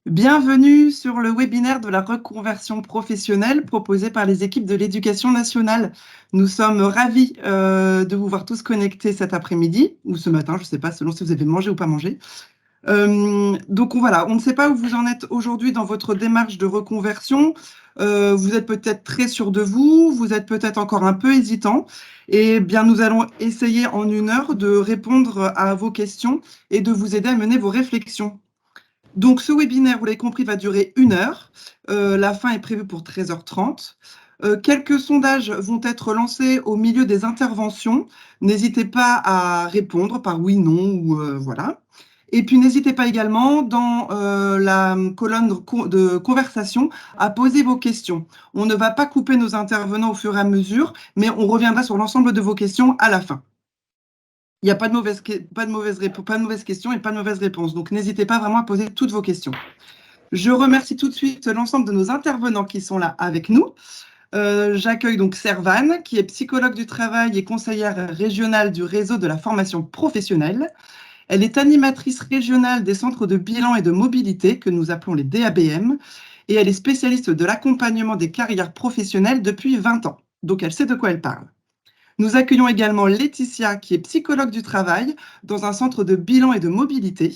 Bienvenue sur le webinaire de la reconversion professionnelle proposé par les équipes de l'Éducation nationale. Nous sommes ravis de vous voir tous connectés cet après-midi ou ce matin, je ne sais pas, selon si vous avez mangé ou pas mangé. Donc voilà, on ne sait pas où vous en êtes aujourd'hui dans votre démarche de reconversion. Vous êtes peut-être très sûr de vous, vous êtes peut-être encore un peu hésitant. Et bien, nous allons essayer en 1 heure de répondre à vos questions et de vous aider à mener vos réflexions. Donc, ce webinaire, vous l'avez compris, va durer 1 heure. La fin est prévue pour 13h30. Quelques sondages vont être lancés au milieu des interventions. N'hésitez pas à répondre par oui, non ou voilà. Et puis, n'hésitez pas également dans la colonne de conversation à poser vos questions. On ne va pas couper nos intervenants au fur et à mesure, mais on reviendra sur l'ensemble de vos questions à la fin. Il n'y a pas de mauvaise questions et pas de mauvaise réponse. Donc, n'hésitez pas vraiment à poser toutes vos questions. Je remercie tout de suite l'ensemble de nos intervenants qui sont là avec nous. J'accueille donc Servane, qui est psychologue du travail et conseillère régionale du réseau de la formation professionnelle. Elle est animatrice régionale des centres de bilan et de mobilité, que nous appelons les DABM, et elle est spécialiste de l'accompagnement des carrières professionnelles depuis 20 ans. Donc, elle sait de quoi elle parle. Nous accueillons également Laetitia, qui est psychologue du travail dans un centre de bilan et de mobilité.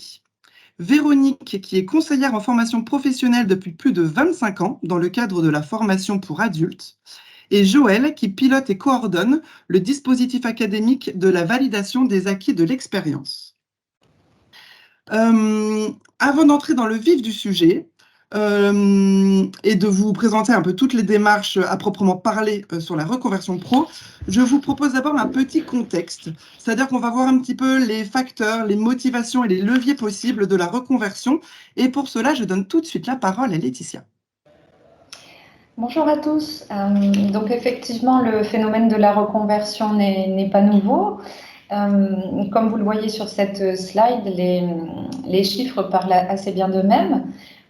Véronique, qui est conseillère en formation professionnelle depuis plus de 25 ans dans le cadre de la formation pour adultes. Et Joël, qui pilote et coordonne le dispositif académique de la validation des acquis de l'expérience. Avant d'entrer dans le vif du sujet, et de vous présenter un peu toutes les démarches à proprement parler sur la reconversion pro, je vous propose d'abord un petit contexte. C'est-à-dire qu'on va voir un petit peu les facteurs, les motivations et les leviers possibles de la reconversion. Et pour cela, je donne tout de suite la parole à Laetitia. Bonjour à tous. Donc effectivement, le phénomène de la reconversion n'est pas nouveau. Comme vous le voyez sur cette slide, les chiffres parlent assez bien d'eux-mêmes.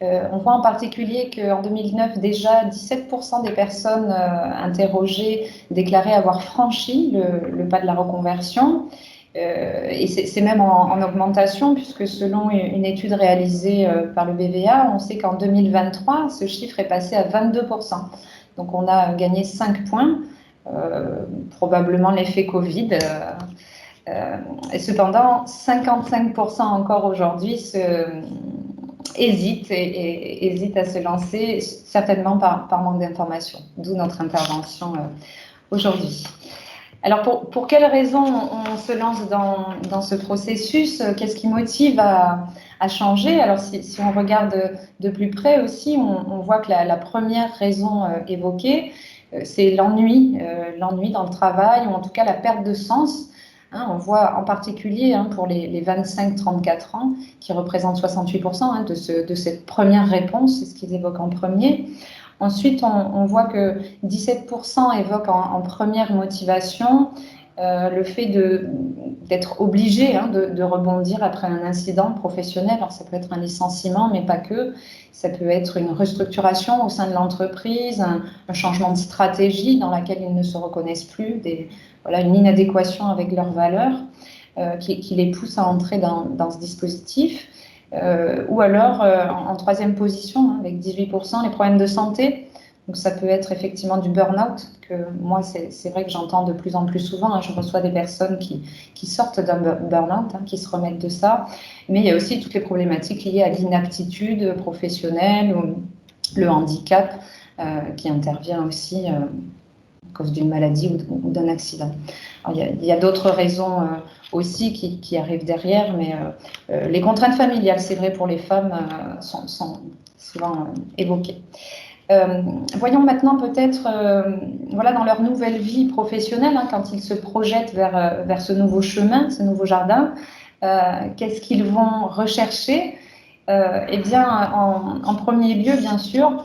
On voit en particulier qu'en 2009, déjà 17% des personnes interrogées déclaraient avoir franchi le pas de la reconversion. Et c'est même en augmentation, puisque selon une étude réalisée par le BVA, on sait qu'en 2023, ce chiffre est passé à 22%. Donc on a gagné 5 points, probablement l'effet Covid. Et cependant, 55% encore aujourd'hui hésitent à se lancer, certainement par manque d'informations, d'où notre intervention aujourd'hui. Alors, pour quelles raisons on se lance dans ce processus? Qu'est-ce qui motive à changer? Alors, si on regarde de plus près aussi, on voit que la première raison évoquée, c'est l'ennui dans le travail, ou en tout cas la perte de sens. On voit en particulier pour les 25-34 ans, qui représentent 68% de cette première réponse, c'est ce qu'ils évoquent en premier. Ensuite, on voit que 17% évoquent en première motivation le fait d'être obligé de rebondir après un incident professionnel. Alors, ça peut être un licenciement, mais pas que. Ça peut être une restructuration au sein de l'entreprise, un changement de stratégie dans laquelle ils ne se reconnaissent plus, une inadéquation avec leurs valeurs qui les pousse à entrer dans ce dispositif. Ou alors, en troisième position, avec 18%, les problèmes de santé. Donc, ça peut être effectivement du burn-out, que moi, c'est vrai que j'entends de plus en plus souvent. Je reçois des personnes qui sortent d'un burn-out, qui se remettent de ça. Mais il y a aussi toutes les problématiques liées à l'inaptitude professionnelle ou le handicap qui intervient aussi à cause d'une maladie ou d'un accident. Alors, il y a d'autres raisons aussi qui arrivent derrière, mais les contraintes familiales, c'est vrai pour les femmes, sont souvent évoquées. Voyons maintenant peut-être dans leur nouvelle vie professionnelle, quand ils se projettent vers ce nouveau chemin, ce nouveau jardin, qu'est-ce qu'ils vont rechercher? Eh bien, en premier lieu, bien sûr,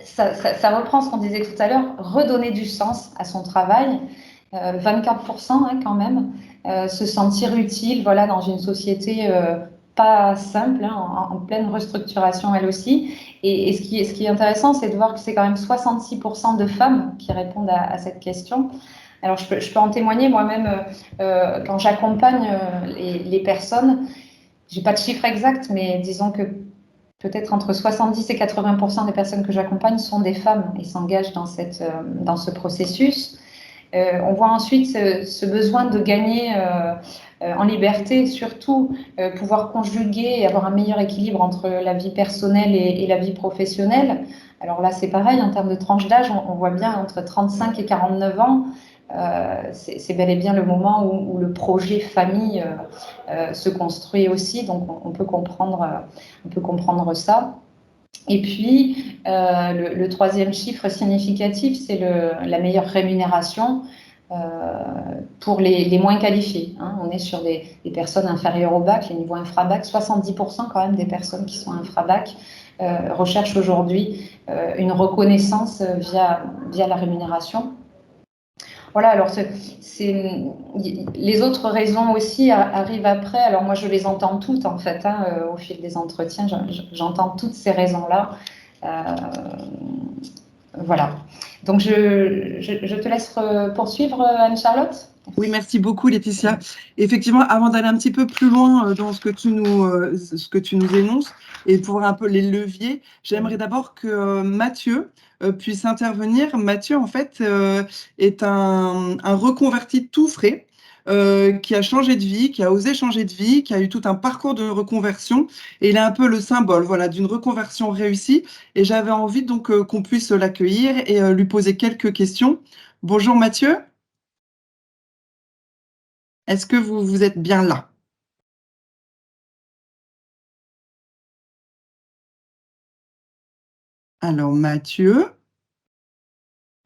ça reprend ce qu'on disait tout à l'heure, redonner du sens à son travail, 24% quand même, se sentir utile dans une société pas simple, en pleine restructuration elle aussi. Et ce qui est intéressant, c'est de voir que c'est quand même 66% de femmes qui répondent à cette question. Alors je peux en témoigner moi-même quand j'accompagne les personnes. J'ai pas de chiffre exact, mais disons que peut-être entre 70 et 80% des personnes que j'accompagne sont des femmes et s'engagent dans ce processus. On voit ensuite ce besoin de gagner en liberté, surtout pouvoir conjuguer et avoir un meilleur équilibre entre la vie personnelle et la vie professionnelle. Alors là, c'est pareil, en termes de tranche d'âge, on voit bien entre 35 et 49 ans, c'est bel et bien le moment où le projet famille se construit aussi, donc on peut comprendre ça. Et puis, le troisième chiffre significatif, c'est la meilleure rémunération pour les moins qualifiés. Hein. On est sur des personnes inférieures au bac, les niveaux infra-bac. 70% quand même des personnes qui sont infra-bac recherchent aujourd'hui une reconnaissance via la rémunération. Voilà, alors les autres raisons aussi arrivent après. Alors moi, je les entends toutes en fait, hein, au fil des entretiens, j'entends toutes ces raisons-là. Voilà. Donc, je te laisse poursuivre, Anne-Charlotte. Oui, merci beaucoup, Laetitia. Effectivement, avant d'aller un petit peu plus loin dans ce que tu nous énonces et pour voir un peu les leviers, j'aimerais d'abord que Mathieu puisse intervenir. Mathieu, en fait, est un reconverti tout frais. Qui a changé de vie, qui a osé changer de vie, qui a eu tout un parcours de reconversion, et il est un peu le symbole, voilà, d'une reconversion réussie. Et j'avais envie donc qu'on puisse l'accueillir et lui poser quelques questions. Bonjour Mathieu. Est-ce que vous êtes bien là? Alors, Mathieu.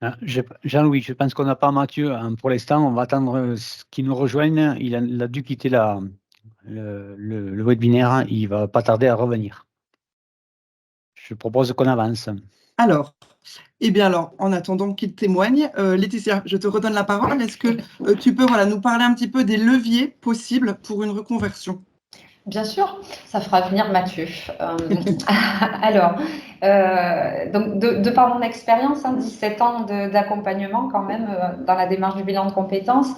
Ah, Jean-Louis, je pense qu'on n'a pas Mathieu hein, pour l'instant. On va attendre qu'il nous rejoigne. Il a dû quitter le webinaire. Il va pas tarder à revenir. Je propose qu'on avance. Alors, en attendant qu'il témoigne, Laetitia, je te redonne la parole. Est-ce que tu peux nous parler un petit peu des leviers possibles pour une reconversion? Bien sûr, ça fera venir Mathieu. Alors, donc de par mon expérience, 17 ans d'accompagnement quand même dans la démarche du bilan de compétences,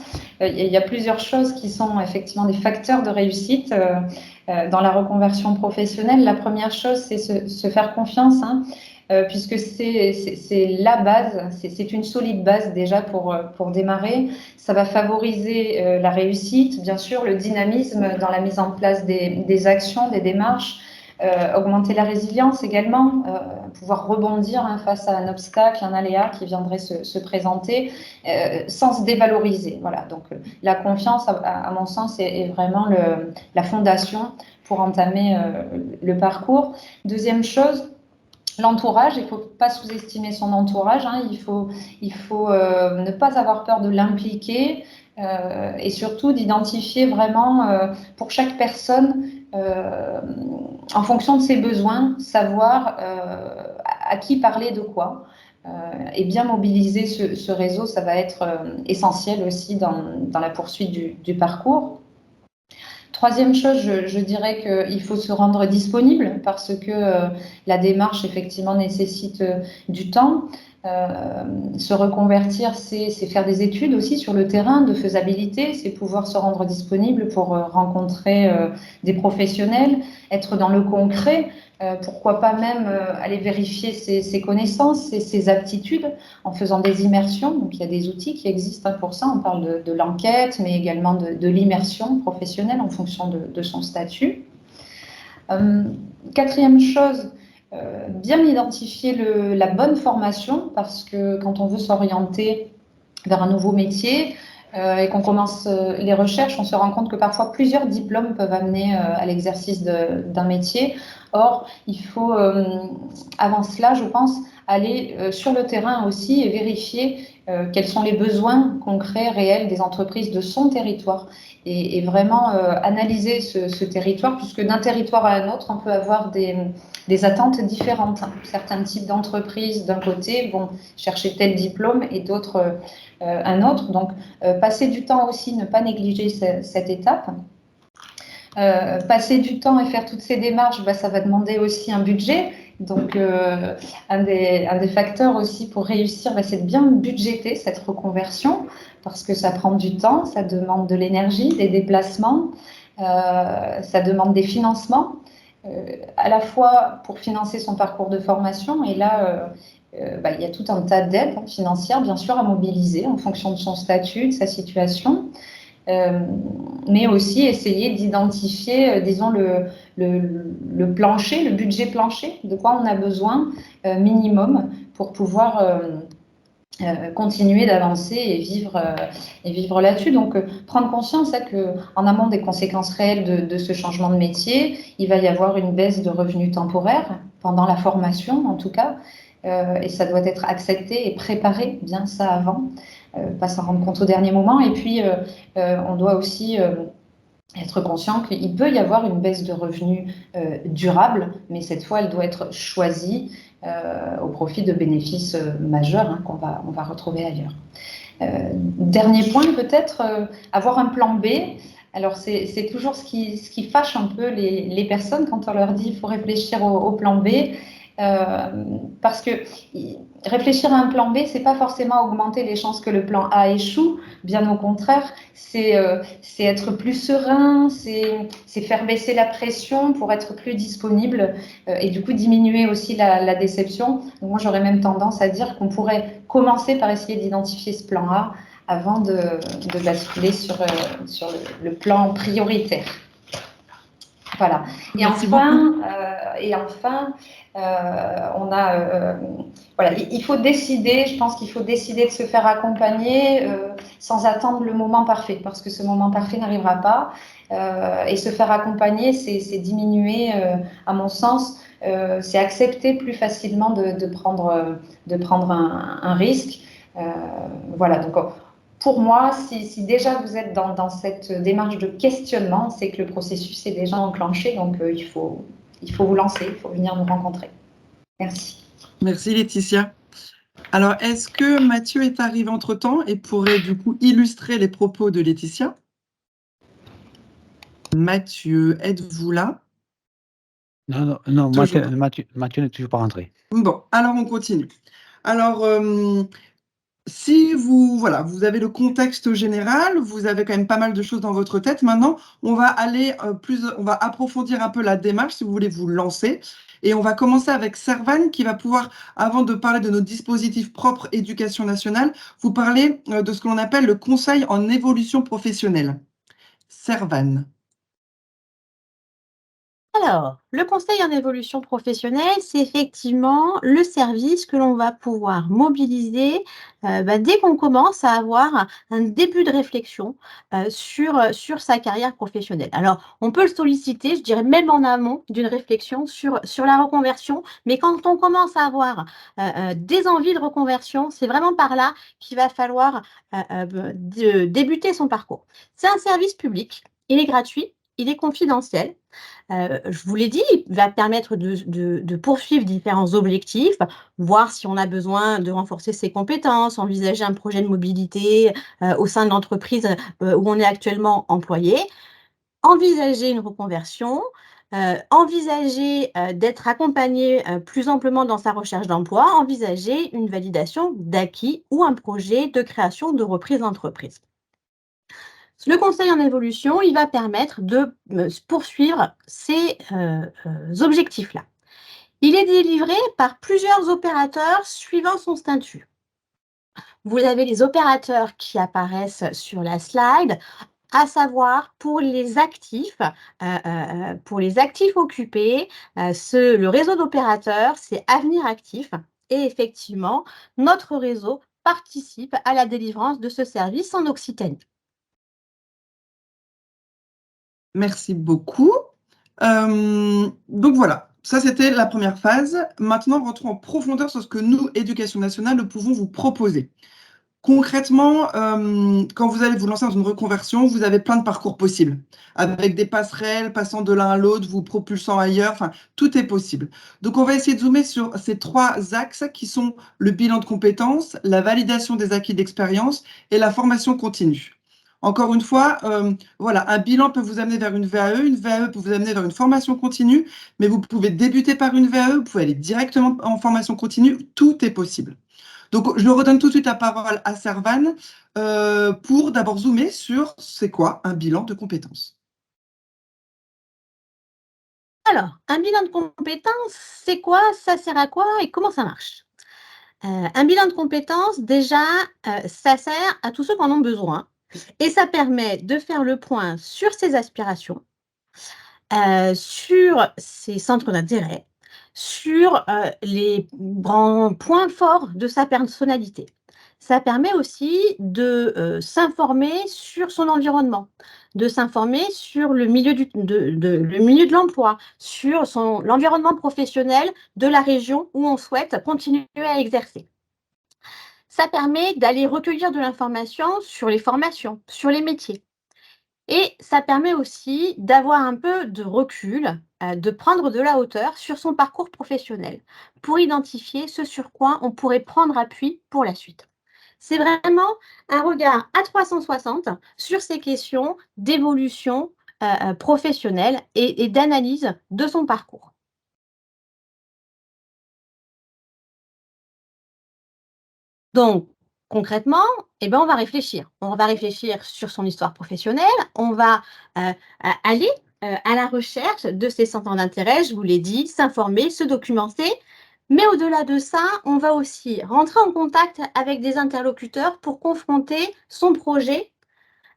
il y a plusieurs choses qui sont effectivement des facteurs de réussite dans la reconversion professionnelle. La première chose, c'est se faire confiance, hein, puisque c'est la base, c'est une solide base déjà pour démarrer. Ça va favoriser la réussite, bien sûr, le dynamisme dans la mise en place des actions, des démarches, augmenter la résilience également, pouvoir rebondir face à un obstacle, un aléa qui viendrait se présenter sans se dévaloriser. Voilà, donc la confiance, à mon sens, est vraiment la fondation pour entamer le parcours. Deuxième chose, l'entourage, il ne faut pas sous-estimer son entourage, hein. Il faut ne pas avoir peur de l'impliquer et surtout d'identifier vraiment pour chaque personne, en fonction de ses besoins, savoir à qui parler de quoi. Et bien mobiliser ce réseau, ça va être essentiel aussi dans la poursuite du parcours. Troisième chose, je dirais qu'il faut se rendre disponible parce que la démarche, effectivement, nécessite du temps. Se reconvertir, c'est faire des études aussi sur le terrain de faisabilité, c'est pouvoir se rendre disponible pour rencontrer des professionnels, être dans le concret, pourquoi pas même aller vérifier ses connaissances, ses aptitudes en faisant des immersions. Donc il y a des outils qui existent pour ça, on parle de l'enquête, mais également de l'immersion professionnelle en fonction de son statut. Quatrième chose, bien identifier la bonne formation, parce que quand on veut s'orienter vers un nouveau métier et qu'on commence les recherches, on se rend compte que parfois plusieurs diplômes peuvent amener à l'exercice d'un métier. Or, il faut, avant cela, je pense, aller sur le terrain aussi et vérifier quels sont les besoins concrets, réels des entreprises de son territoire et vraiment analyser ce territoire, puisque d'un territoire à un autre, on peut avoir des attentes différentes. Certains types d'entreprises, d'un côté, vont chercher tel diplôme et d'autres un autre. Donc, passer du temps aussi, ne pas négliger cette étape. Passer du temps et faire toutes ces démarches, ça va demander aussi un budget. Donc, un des facteurs aussi pour réussir, c'est de bien budgéter cette reconversion parce que ça prend du temps, ça demande de l'énergie, des déplacements, ça demande des financements. à la fois pour financer son parcours de formation, et là, il y a tout un tas d'aides financières, bien sûr, à mobiliser en fonction de son statut, de sa situation, mais aussi essayer d'identifier, disons, le plancher, le budget plancher, de quoi on a besoin minimum pour pouvoir continuer d'avancer et vivre là-dessus. Donc, prendre conscience qu'en amont des conséquences réelles de ce changement de métier, il va y avoir une baisse de revenus temporaires, pendant la formation en tout cas, et ça doit être accepté et préparé bien ça avant, pas s'en rendre compte au dernier moment. Et puis, on doit aussi être conscient qu'il peut y avoir une baisse de revenus durable, mais cette fois, elle doit être choisie au profit de bénéfices majeurs qu'on va retrouver ailleurs. Dernier point, peut-être, avoir un plan B. Alors, c'est toujours ce qui fâche un peu les personnes quand on leur dit qu'il faut réfléchir au plan B. Parce que réfléchir à un plan B, c'est pas forcément augmenter les chances que le plan A échoue, bien au contraire, c'est être plus serein, c'est faire baisser la pression pour être plus disponible et du coup diminuer aussi la déception. Donc moi, j'aurais même tendance à dire qu'on pourrait commencer par essayer d'identifier ce plan A avant de basculer sur le plan prioritaire. Voilà. Et enfin, voilà, il faut décider, je pense qu'il faut décider de se faire accompagner sans attendre le moment parfait, parce que ce moment parfait n'arrivera pas. Et se faire accompagner, c'est diminuer, à mon sens, c'est accepter plus facilement de prendre un risque. Voilà, donc pour moi, si déjà vous êtes dans cette démarche de questionnement, c'est que le processus est déjà enclenché, donc il faut vous lancer, il faut venir nous rencontrer. Merci. Merci Laetitia. Alors, est-ce que Mathieu est arrivé entre-temps et pourrait du coup illustrer les propos de Laetitia? Mathieu, êtes-vous là? Non, Mathieu n'est toujours pas rentré. Bon, alors on continue. Alors, si vous avez le contexte général, vous avez quand même pas mal de choses dans votre tête. Maintenant, on va aller on va approfondir un peu la démarche si vous voulez vous lancer. Et on va commencer avec Servan qui va pouvoir, avant de parler de nos dispositifs propres éducation nationale, vous parler de ce que l'on appelle le conseil en évolution professionnelle. Servan. Alors, le conseil en évolution professionnelle, c'est effectivement le service que l'on va pouvoir mobiliser dès qu'on commence à avoir un début de réflexion sur sa carrière professionnelle. Alors, on peut le solliciter, je dirais même en amont d'une réflexion sur la reconversion, mais quand on commence à avoir des envies de reconversion, c'est vraiment par là qu'il va falloir débuter son parcours. C'est un service public, il est gratuit, il est confidentiel. Je vous l'ai dit, il va permettre de poursuivre différents objectifs, voir si on a besoin de renforcer ses compétences, envisager un projet de mobilité au sein de l'entreprise où on est actuellement employé, envisager une reconversion, envisager d'être accompagné plus amplement dans sa recherche d'emploi, envisager une validation d'acquis ou un projet de création de reprise d'entreprise. Le conseil en évolution, il va permettre de poursuivre ces objectifs-là. Il est délivré par plusieurs opérateurs suivant son statut. Vous avez les opérateurs qui apparaissent sur la slide, à savoir pour les actifs occupés, le réseau d'opérateurs, c'est Avenir Actif et effectivement, notre réseau participe à la délivrance de ce service en Occitanie. Merci beaucoup. Donc voilà, ça c'était la première phase. Maintenant, rentrons en profondeur sur ce que nous, Éducation nationale, nous pouvons vous proposer. Concrètement, quand vous allez vous lancer dans une reconversion, vous avez plein de parcours possibles, avec des passerelles passant de l'un à l'autre, vous propulsant ailleurs, enfin, tout est possible. Donc, on va essayer de zoomer sur ces 3 axes qui sont le bilan de compétences, la validation des acquis d'expérience et la formation continue. Encore une fois, voilà, un bilan peut vous amener vers une VAE peut vous amener vers une formation continue, mais vous pouvez débuter par une VAE, vous pouvez aller directement en formation continue, tout est possible. Donc, je redonne tout de suite la parole à Servan pour d'abord zoomer sur c'est quoi un bilan de compétences. Alors, un bilan de compétences, c'est quoi? Ça sert à quoi et comment ça marche? Un bilan de compétences, déjà, ça sert à tous ceux qui en ont besoin et ça permet de faire le point sur ses aspirations, sur ses centres d'intérêt, sur, les grands points forts de sa personnalité. Ça permet aussi de, s'informer sur son environnement, de s'informer sur le milieu le milieu de l'emploi, sur l'environnement professionnel de la région où on souhaite continuer à exercer. Ça permet d'aller recueillir de l'information sur les formations, sur les métiers. Et ça permet aussi d'avoir un peu de recul, de prendre de la hauteur sur son parcours professionnel pour identifier ce sur quoi on pourrait prendre appui pour la suite. C'est vraiment un regard à 360 sur ces questions d'évolution professionnelle et d'analyse de son parcours. Donc, concrètement, eh ben, on va réfléchir. On va réfléchir sur son histoire professionnelle, on va, aller, à la recherche de ses centres d'intérêt, je vous l'ai dit, s'informer, se documenter. Mais au-delà de ça, on va aussi rentrer en contact avec des interlocuteurs pour confronter son projet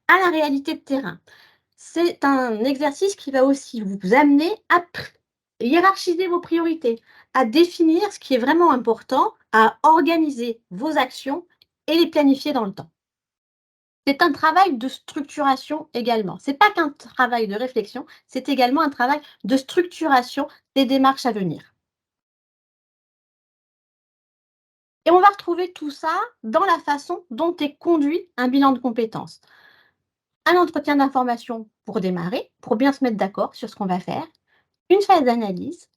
à la réalité de terrain. C'est un exercice qui va aussi vous amener à hiérarchiser vos priorités, à définir ce qui est vraiment important, à organiser vos actions et les planifier dans le temps. C'est un travail de structuration également. C'est pas qu'un travail de réflexion, c'est également un travail de structuration des démarches à venir. Et on va retrouver tout ça dans la façon dont est conduit un bilan de compétences. Un entretien d'information pour démarrer, pour bien se mettre d'accord sur ce qu'on va faire, une phase d'analyse,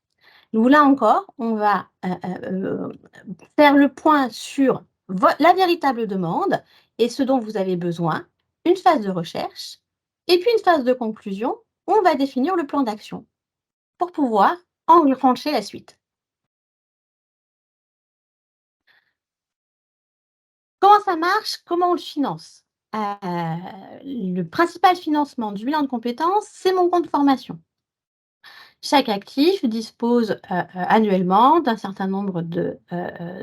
où là encore, on va faire le point sur la véritable demande et ce dont vous avez besoin, une phase de recherche et puis une phase de conclusion où on va définir le plan d'action pour pouvoir enclencher la suite. Comment ça marche? Comment on le finance? Le principal financement du bilan de compétences, c'est mon compte formation. Chaque actif dispose annuellement d'un certain nombre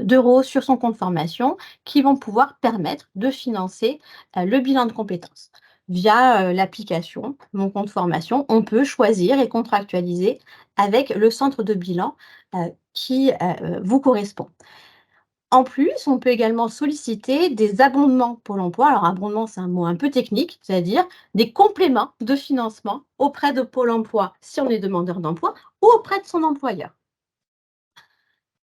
d'euros sur son compte formation qui vont pouvoir permettre de financer le bilan de compétences. Via l'application Mon compte formation, on peut choisir et contractualiser avec le centre de bilan qui vous correspond. En plus, on peut également solliciter des abondements Pôle emploi. Alors, abondement, c'est un mot un peu technique, c'est-à-dire des compléments de financement auprès de Pôle emploi si on est demandeur d'emploi ou auprès de son employeur.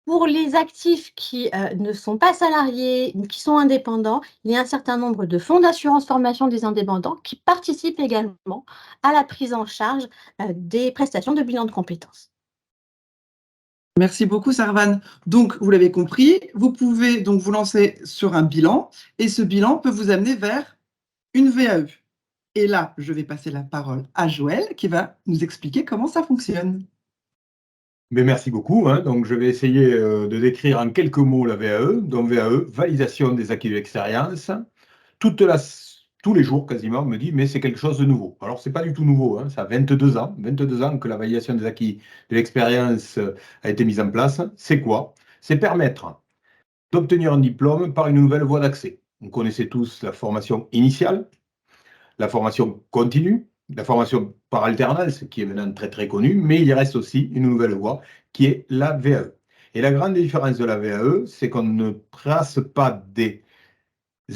Pour les actifs qui ne sont pas salariés, qui sont indépendants, il y a un certain nombre de fonds d'assurance formation des indépendants qui participent également à la prise en charge des prestations de bilan de compétences. Merci beaucoup, Sarvan. Donc, vous l'avez compris, vous pouvez donc vous lancer sur un bilan et ce bilan peut vous amener vers une VAE. Et là, je vais passer la parole à Joël qui va nous expliquer comment ça fonctionne. Mais merci beaucoup. Donc, je vais essayer de décrire en quelques mots la VAE. Donc, VAE, validation des acquis de l'expérience. Tous les jours, quasiment, on me dit, mais c'est quelque chose de nouveau. Alors, ce n'est pas du tout nouveau. Ça a 22 ans que la validation des acquis de l'expérience a été mise en place. C'est quoi? C'est permettre d'obtenir un diplôme par une nouvelle voie d'accès. Vous connaissez tous la formation initiale, la formation continue, la formation par alternance, qui est maintenant très très connue, mais il reste aussi une nouvelle voie qui est la VAE. Et la grande différence de la VAE, c'est qu'on ne trace pas des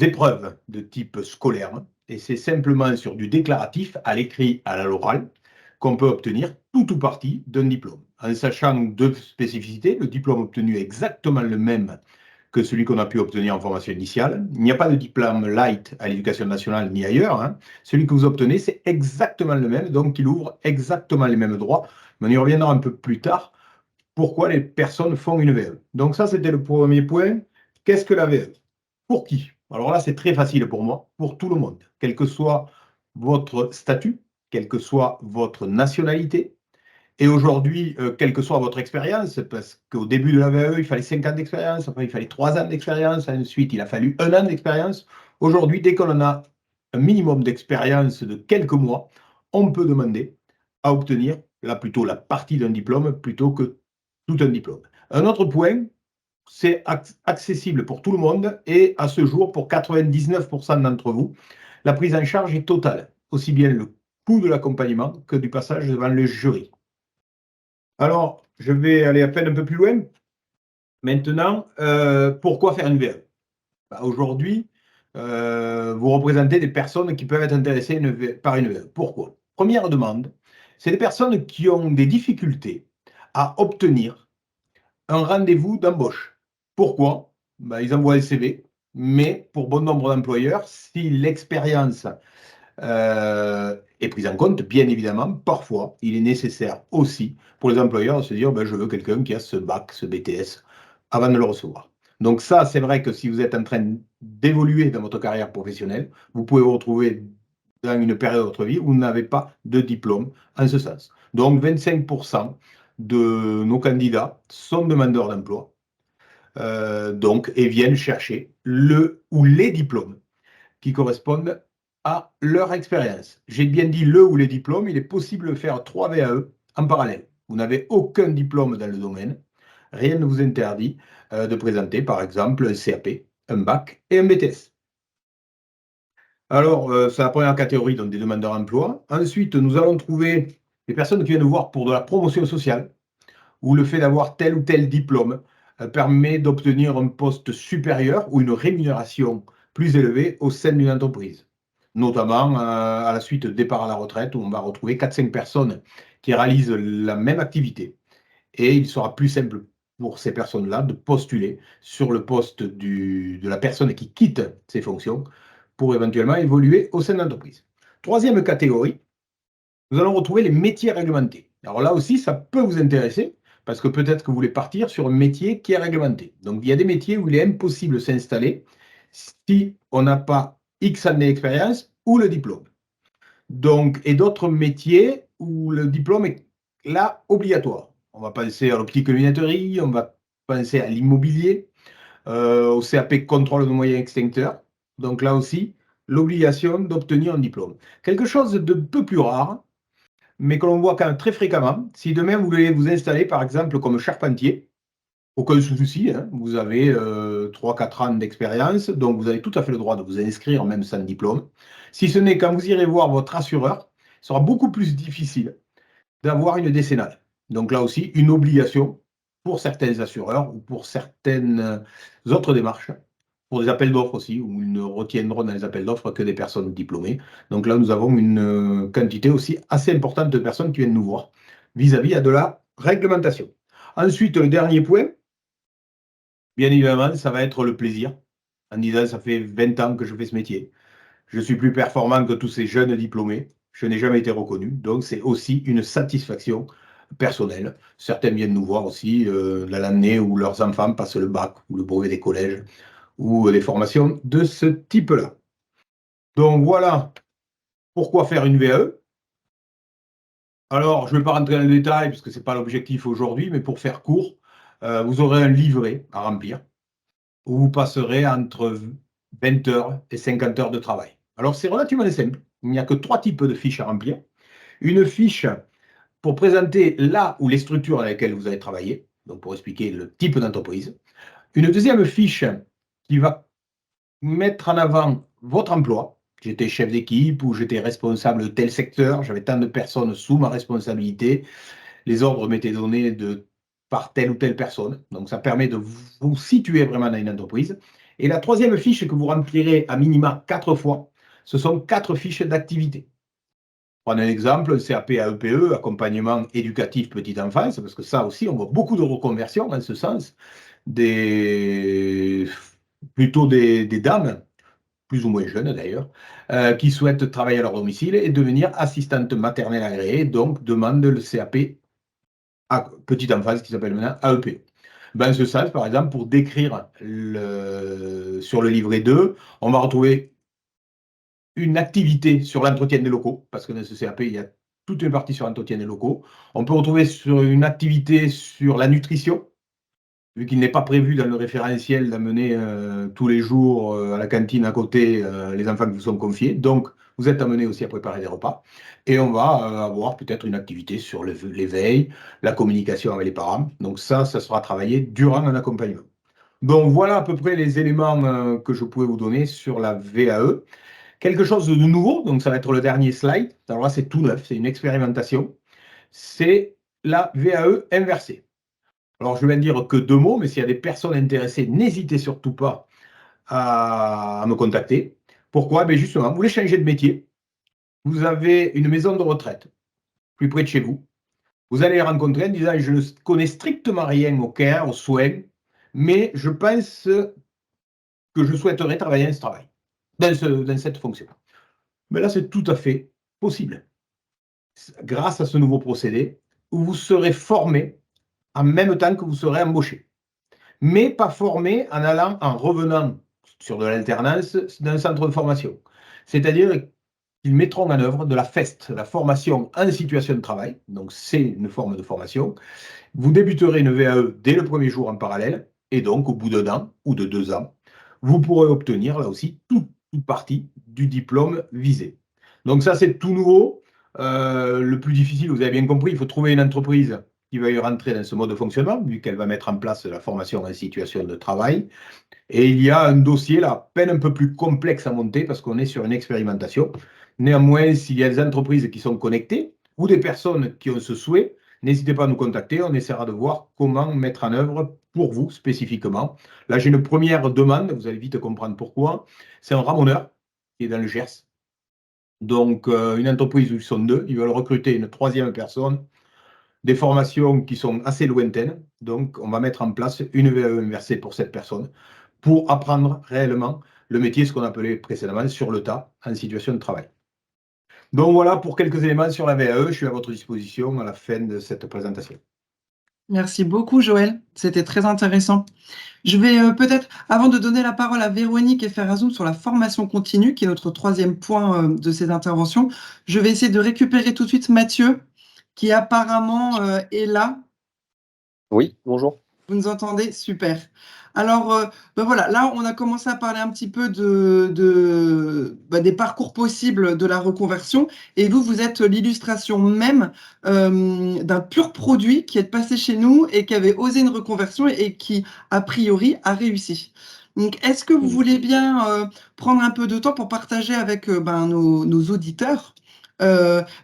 épreuves de type scolaire, et c'est simplement sur du déclaratif, à l'écrit, à l'oral, qu'on peut obtenir tout ou partie d'un diplôme. En sachant deux spécificités, le diplôme obtenu est exactement le même que celui qu'on a pu obtenir en formation initiale. Il n'y a pas de diplôme light à l'éducation nationale ni ailleurs. Celui que vous obtenez, c'est exactement le même, donc il ouvre exactement les mêmes droits. Mais on y reviendra un peu plus tard, pourquoi les personnes font une VAE. Donc ça, c'était le premier point. Qu'est-ce que la VAE? Pour qui? Alors là, c'est très facile pour moi, pour tout le monde, quel que soit votre statut, quelle que soit votre nationalité, et aujourd'hui, quelle que soit votre expérience, parce qu'au début de la VAE, il fallait 5 ans d'expérience, après il fallait 3 ans d'expérience, ensuite il a fallu 1 an d'expérience. Aujourd'hui, dès qu'on a un minimum d'expérience de quelques mois, on peut demander à obtenir là plutôt la partie d'un diplôme plutôt que tout un diplôme. Un autre point, c'est accessible pour tout le monde et à ce jour, pour 99% d'entre vous, la prise en charge est totale, aussi bien le coût de l'accompagnement que du passage devant le jury. Alors, je vais aller à peine un peu plus loin. Maintenant, pourquoi faire une VE? Aujourd'hui, vous représentez des personnes qui peuvent être intéressées par une VE. Pourquoi? Première demande, c'est des personnes qui ont des difficultés à obtenir un rendez-vous d'embauche. Pourquoi? Ils envoient le CV, mais pour bon nombre d'employeurs, si l'expérience est prise en compte, bien évidemment, parfois, il est nécessaire aussi pour les employeurs de se dire je veux quelqu'un qui a ce bac, ce BTS, avant de le recevoir. Donc ça, c'est vrai que si vous êtes en train d'évoluer dans votre carrière professionnelle, vous pouvez vous retrouver dans une période de votre vie où vous n'avez pas de diplôme en ce sens. Donc 25% de nos candidats sont demandeurs d'emploi et viennent chercher le ou les diplômes qui correspondent à leur expérience. J'ai bien dit le ou les diplômes, il est possible de faire 3 VAE en parallèle. Vous n'avez aucun diplôme dans le domaine, rien ne vous interdit de présenter par exemple un CAP, un bac et un BTS. Alors, c'est la première catégorie, donc des demandeurs d'emploi. Ensuite, nous allons trouver des personnes qui viennent nous voir pour de la promotion sociale, où le fait d'avoir tel ou tel diplôme permet d'obtenir un poste supérieur ou une rémunération plus élevée au sein d'une entreprise. Notamment à la suite de départ à la retraite, où on va retrouver 4-5 personnes qui réalisent la même activité. Et il sera plus simple pour ces personnes-là de postuler sur le poste de la personne qui quitte ses fonctions pour éventuellement évoluer au sein de l'entreprise. Troisième catégorie, nous allons retrouver les métiers réglementés. Alors là aussi, ça peut vous intéresser, parce que peut-être que vous voulez partir sur un métier qui est réglementé. Donc il y a des métiers où il est impossible de s'installer si on n'a pas X années d'expérience ou le diplôme. Donc, et d'autres métiers où le diplôme est là obligatoire. On va penser à l'optique lunetterie, on va penser à l'immobilier, au CAP contrôle de moyens extincteurs. Donc là aussi, l'obligation d'obtenir un diplôme. Quelque chose de peu plus rare, mais que l'on voit quand même très fréquemment. Si demain vous voulez vous installer par exemple comme charpentier, aucun souci, hein, vous avez 3-4 ans d'expérience, donc vous avez tout à fait le droit de vous inscrire même sans diplôme. Si ce n'est quand vous irez voir votre assureur, il sera beaucoup plus difficile d'avoir une décennale. Donc là aussi, une obligation pour certains assureurs ou pour certaines autres démarches, pour des appels d'offres aussi, où ils ne retiendront dans les appels d'offres que des personnes diplômées. Donc là, nous avons une quantité aussi assez importante de personnes qui viennent nous voir vis-à-vis de la réglementation. Ensuite, le dernier point, bien évidemment, ça va être le plaisir. En disant, ça fait 20 ans que je fais ce métier. Je suis plus performant que tous ces jeunes diplômés. Je n'ai jamais été reconnu. Donc, c'est aussi une satisfaction personnelle. Certains viennent nous voir aussi l'année où leurs enfants passent le bac ou le brevet des collèges ou des formations de ce type-là. Donc, voilà pourquoi faire une VAE. Alors, je ne vais pas rentrer dans le détail parce que ce n'est pas l'objectif aujourd'hui, mais pour faire court, vous aurez un livret à remplir où vous passerez entre 20 heures et 50 heures de travail. Alors, c'est relativement simple. Il n'y a que 3 types de fiches à remplir. Une fiche pour présenter là où les structures avec lesquelles vous allez travailler, donc pour expliquer le type d'entreprise. Une deuxième fiche qui va mettre en avant votre emploi. J'étais chef d'équipe ou j'étais responsable de tel secteur, j'avais tant de personnes sous ma responsabilité. Les ordres m'étaient donnés par telle ou telle personne. Donc, ça permet de vous situer vraiment dans une entreprise. Et la troisième fiche que vous remplirez à minima 4 fois, ce sont 4 fiches d'activité. Prenons un exemple, CAP AEPE, accompagnement éducatif petite enfance, parce que ça aussi, on voit beaucoup de reconversions en ce sens, plutôt des dames, plus ou moins jeunes d'ailleurs, qui souhaitent travailler à leur domicile et devenir assistante maternelle agréée, donc demandent le CAP à petite enfance qui s'appelle maintenant AEP. Dans ce sens, par exemple, pour décrire sur le livret 2, on va retrouver une activité sur l'entretien des locaux, parce que dans ce CAP, il y a toute une partie sur l'entretien des locaux. On peut retrouver sur une activité sur la nutrition, vu qu'il n'est pas prévu dans le référentiel d'amener tous les jours à la cantine à côté les enfants qui vous sont confiés. Donc, Vous êtes amené aussi à préparer des repas. Et on va avoir peut-être une activité sur l'éveil, la communication avec les parents. Donc ça sera travaillé durant un accompagnement. Donc voilà à peu près les éléments que je pouvais vous donner sur la VAE. Quelque chose de nouveau, donc ça va être le dernier slide. Alors là, c'est tout neuf, c'est une expérimentation. C'est la VAE inversée. Alors je vais dire que 2 mots, mais s'il y a des personnes intéressées, n'hésitez surtout pas à me contacter. Pourquoi? Ben justement, vous voulez changer de métier, vous avez une maison de retraite plus près de chez vous, vous allez les rencontrer en disant je ne connais strictement rien au care, aux soins, mais je pense que je souhaiterais travailler dans ce travail, dans cette fonction. Mais là, c'est tout à fait possible. Grâce à ce nouveau procédé, où vous serez formé en même temps que vous serez embauché. Mais pas formé en revenant sur de l'alternance dans un centre de formation. C'est-à-dire qu'ils mettront en œuvre de la FEST, la formation en situation de travail. Donc, c'est une forme de formation. Vous débuterez une VAE dès le premier jour en parallèle. Et donc, au bout d'un an ou de 2 ans, vous pourrez obtenir, là aussi, toute partie du diplôme visé. Donc, ça, c'est tout nouveau. Le plus difficile, vous avez bien compris, il faut trouver une entreprise qui va y rentrer dans ce mode de fonctionnement, vu qu'elle va mettre en place la formation en situation de travail. Et il y a un dossier, là, à peine un peu plus complexe à monter, parce qu'on est sur une expérimentation. Néanmoins, s'il y a des entreprises qui sont connectées, ou des personnes qui ont ce souhait, n'hésitez pas à nous contacter, on essaiera de voir comment mettre en œuvre pour vous spécifiquement. Là, j'ai une première demande, vous allez vite comprendre pourquoi. C'est un ramoneur qui est dans le Gers. Donc, une entreprise où ils sont 2, ils veulent recruter une 3e personne, des formations qui sont assez lointaines. Donc, on va mettre en place une VAE inversée pour cette personne pour apprendre réellement le métier, ce qu'on appelait précédemment sur le tas, en situation de travail. Donc voilà pour quelques éléments sur la VAE. Je suis à votre disposition à la fin de cette présentation. Merci beaucoup, Joël. C'était très intéressant. Je vais peut-être, avant de donner la parole à Véronique et faire un zoom sur la formation continue, qui est notre 3e point de ces interventions, je vais essayer de récupérer tout de suite Mathieu, qui apparemment est là. Oui, bonjour. Vous nous entendez? Super. Alors, voilà, là, on a commencé à parler un petit peu des parcours possibles de la reconversion. Et vous êtes l'illustration même d'un pur produit qui est passé chez nous et qui avait osé une reconversion et qui, a priori, a réussi. Donc, est-ce que vous voulez bien prendre un peu de temps pour partager avec nos auditeurs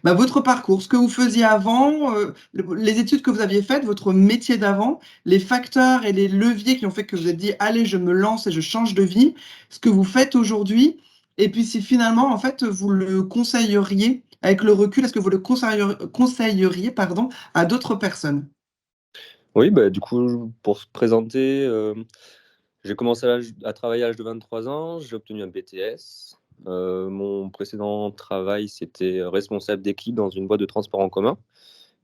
votre parcours, ce que vous faisiez avant, les études que vous aviez faites, votre métier d'avant, les facteurs et les leviers qui ont fait que vous êtes dit, allez, je me lance et je change de vie, ce que vous faites aujourd'hui, et puis si finalement, en fait, vous le conseilleriez, avec le recul, est-ce que vous le conseilleriez à d'autres personnes? Oui, du coup, pour se présenter, j'ai commencé à travailler à l'âge de 23 ans, j'ai obtenu un BTS. Mon précédent travail, c'était responsable d'équipe dans une boîte de transport en commun,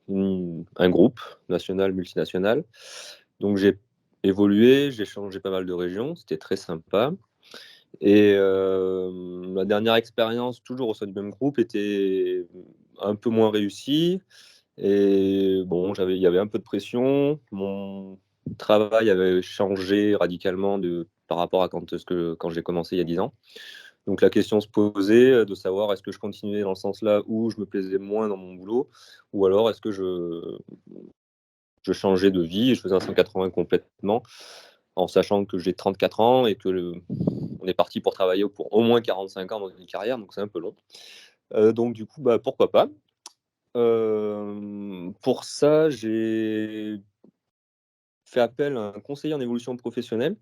un groupe national, multinational. Donc j'ai évolué, j'ai changé pas mal de régions, c'était très sympa. Et ma dernière expérience, toujours au sein du même groupe, était un peu moins réussie. Et bon, il y avait un peu de pression. Mon travail avait changé radicalement par rapport à quand j'ai commencé il y a 10 ans. Donc la question se posait de savoir est-ce que je continuais dans le sens là où je me plaisais moins dans mon boulot, ou alors est-ce que je changeais de vie et je faisais un 180 complètement, en sachant que j'ai 34 ans et que on est parti pour travailler pour au moins 45 ans dans une carrière, donc c'est un peu long. Donc du coup, pourquoi pas. Pour ça, j'ai fait appel à un conseiller en évolution professionnelle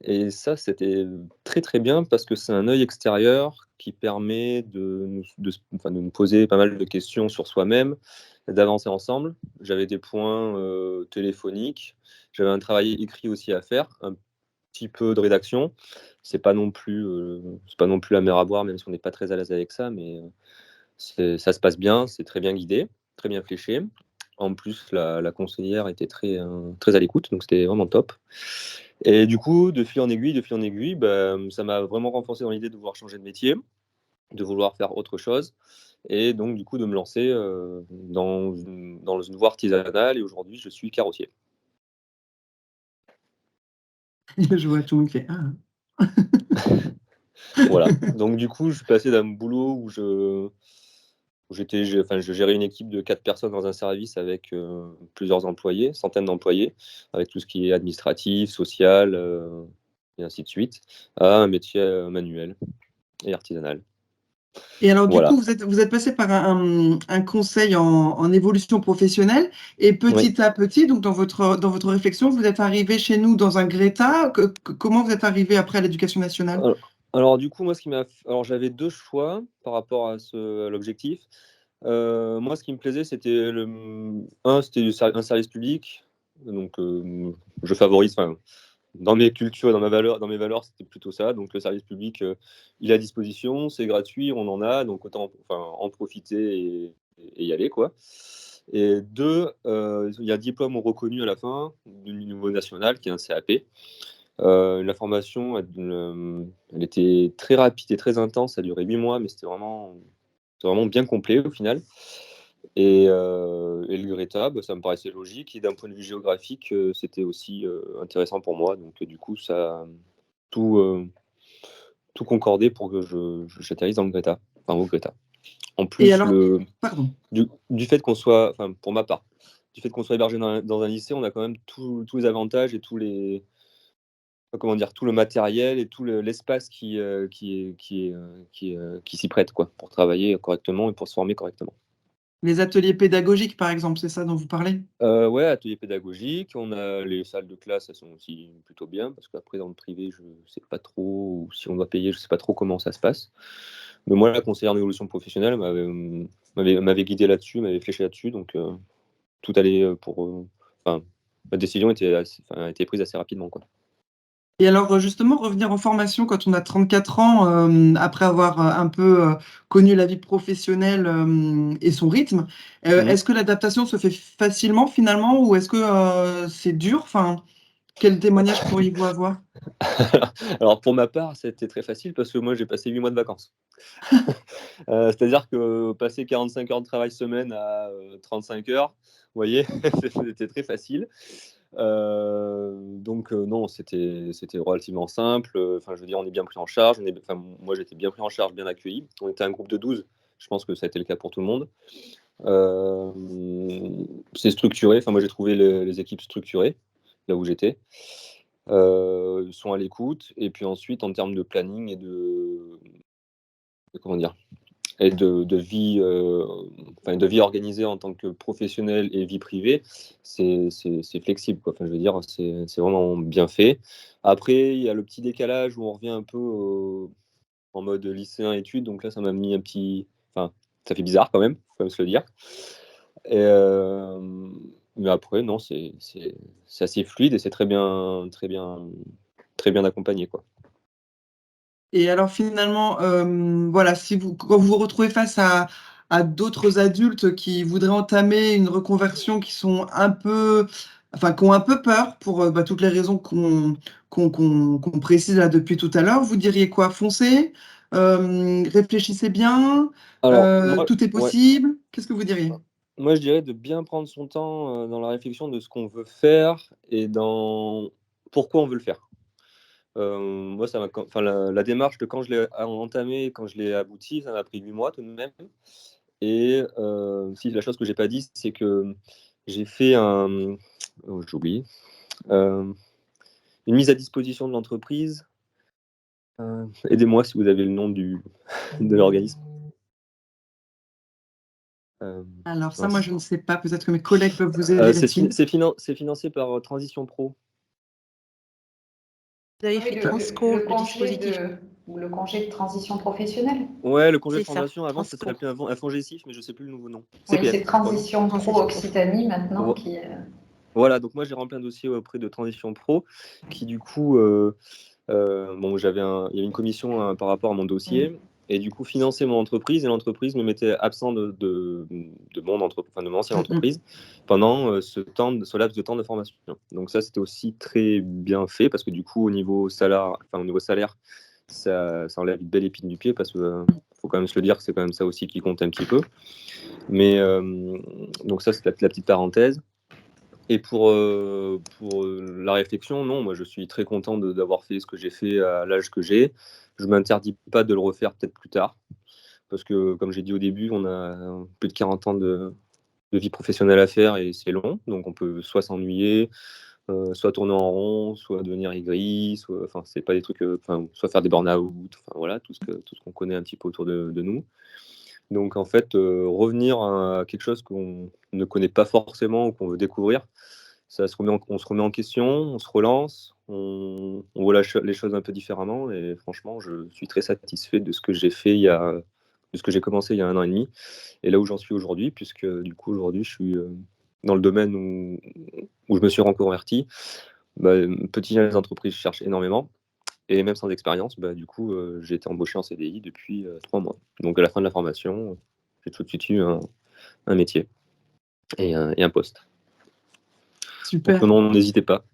et ça, c'était très, très bien parce que c'est un œil extérieur qui permet de nous poser pas mal de questions sur soi-même, d'avancer ensemble. J'avais des points, téléphoniques, j'avais un travail écrit aussi à faire, un petit peu de rédaction. C'est pas non plus la mer à boire, même si on n'est pas très à l'aise avec ça, mais ça se passe bien, c'est très bien guidé, très bien fléché. En plus, la conseillère était très, très à l'écoute, donc c'était vraiment top. Et du coup, de fil en aiguille, ça m'a vraiment renforcé dans l'idée de vouloir changer de métier, de vouloir faire autre chose, et donc du coup de me lancer dans une voie artisanale. Et aujourd'hui, je suis carrossier. Je vois tout le monde qui fait, ah. Voilà. Donc du coup, je suis passé d'un boulot où je gérais une équipe de 4 personnes dans un service avec plusieurs employés, centaines d'employés, avec tout ce qui est administratif, social, et ainsi de suite, à un métier manuel et artisanal. Et alors, du Voilà. coup, vous êtes passé par un conseil en évolution professionnelle et petit à petit, donc dans votre réflexion, vous êtes arrivé chez nous dans un Greta. Comment vous êtes arrivé après à l'Éducation nationale? Alors du coup, moi, alors j'avais 2 choix par rapport à l'objectif. Moi, ce qui me plaisait, c'était c'était un service public. Donc, je favorise, dans mes cultures, dans mes valeurs, c'était plutôt ça. Donc, le service public, il est à disposition, c'est gratuit, on en a, donc autant en profiter et y aller, quoi. Et 2, il y a un diplôme reconnu à la fin du niveau national, qui est un CAP. La formation, elle était très rapide et très intense, ça a duré 8 mois, mais c'était vraiment bien complet au final. Et le Greta, ça me paraissait logique. Et d'un point de vue géographique, c'était aussi intéressant pour moi. Donc, du coup, ça a tout concordé pour que j'atterrisse dans le Greta, au Greta. En Et plus, alors, pardon. du fait qu'on soit, pour ma part, du fait qu'on soit hébergé dans un lycée, on a quand même tous les avantages et tout le matériel et tout l'espace qui s'y prête, quoi, pour travailler correctement et pour se former correctement. Les ateliers pédagogiques, par exemple, c'est ça dont vous parlez? Ouais, atelier pédagogique. On a les salles de classe, elles sont aussi plutôt bien parce qu'après dans le privé, je sais pas trop, ou si on doit payer, je sais pas trop comment ça se passe. Mais moi, la conseillère d'évolution professionnelle m'avait guidé là-dessus, m'avait fléché là-dessus, donc tout allait ma décision a été prise assez rapidement, quoi. Et alors, justement, revenir en formation quand on a 34 ans, après avoir un peu connu la vie professionnelle et son rythme, est-ce que l'adaptation se fait facilement finalement ou est-ce que c'est dur? Enfin, quel témoignage pourriez-vous avoir? Alors pour ma part, c'était très facile parce que moi, j'ai passé 8 mois de vacances. C'est-à-dire que passer 45 heures de travail semaine à 35 heures, vous voyez, c'était très facile. Donc non, c'était relativement simple. Je veux dire, on est bien pris en charge. Moi, j'étais bien pris en charge, bien accueilli. On était un groupe de 12. Je pense que ça a été le cas pour tout le monde. C'est structuré. Moi, j'ai trouvé les équipes structurées là où j'étais. Ils sont à l'écoute. Et puis ensuite, en termes de planning et comment dire, et de vie, de vie organisée en tant que professionnel et vie privée, c'est flexible, quoi. Je veux dire, c'est vraiment bien fait. Après, il y a le petit décalage où on revient un peu en mode lycéen études, donc là, ça m'a mis ça fait bizarre quand même, faut quand même se le dire. Et, mais après, non, c'est assez fluide et c'est très bien accompagné, quoi. Et alors finalement, voilà, quand vous vous retrouvez face à d'autres adultes qui voudraient entamer une reconversion, qui ont un peu peur pour, toutes les raisons qu'on précise là depuis tout à l'heure, vous diriez quoi? Foncez? Réfléchissez bien? Alors, Tout est ouais. possible? Qu'est-ce que vous diriez? Moi, je dirais de bien prendre son temps dans la réflexion de ce qu'on veut faire et dans pourquoi on veut le faire. Moi, la démarche de quand je l'ai entamée, quand je l'ai aboutie, ça m'a pris 8 mois tout de même. Et si la chose que j'ai pas dit, c'est que j'ai fait j'ai oublié, une mise à disposition de l'entreprise. Aidez-moi si vous avez le nom de l'organisme. Alors ça, Mince. moi, je ne sais pas. Peut-être que mes collègues peuvent vous aider là-dessus. C'est financé par Transition Pro. Vous avez Oui, fait Transco, le dispositif. le congé de transition professionnelle. Ouais, le congé de C'est ça, formation, avant, ça Transco. s'appelait un FONGECIF, mais je sais plus le nouveau nom. Oui, CPF, c'est je crois, non Transition Pro Transition Occitanie maintenant Vo- qui. Voilà, donc moi j'ai rempli un dossier auprès de Transition Pro qui du coup, il y avait une commission par rapport à mon dossier et du coup finançait mon entreprise et l'entreprise me mettait absent de mon ancienne entreprise pendant ce laps de temps de formation. Donc ça c'était aussi très bien fait parce que du coup au niveau salaire, ça enlève une belle épine du pied parce que faut quand même se le dire que c'est quand même ça aussi qui compte un petit peu. Mais donc ça c'est la petite parenthèse. Et pour la réflexion, non, moi je suis très content d'avoir fait ce que j'ai fait à l'âge que j'ai. Je ne m'interdis pas de le refaire peut-être plus tard, parce que, comme j'ai dit au début, on a plus de 40 ans de vie professionnelle à faire et c'est long, donc on peut soit s'ennuyer, soit tourner en rond, soit devenir aigri, enfin, c'est pas des trucs, soit faire des burn-out, enfin voilà, tout ce qu'on connaît un petit peu autour de nous. Donc en fait, revenir à quelque chose qu'on ne connaît pas forcément ou qu'on veut découvrir, on se remet en question, on se relance, on voit les choses un peu différemment et franchement, je suis très satisfait de ce que j'ai fait de ce que j'ai commencé il y a 1 an et demi et là où j'en suis aujourd'hui, puisque du coup aujourd'hui je suis dans le domaine où je me suis reconverti. Petites entreprises cherchent énormément et même sans expérience, du coup j'ai été embauché en CDI depuis 3 mois. Donc à la fin de la formation, j'ai tout de suite eu un métier et un poste. Super. Donc non, n'hésitez pas.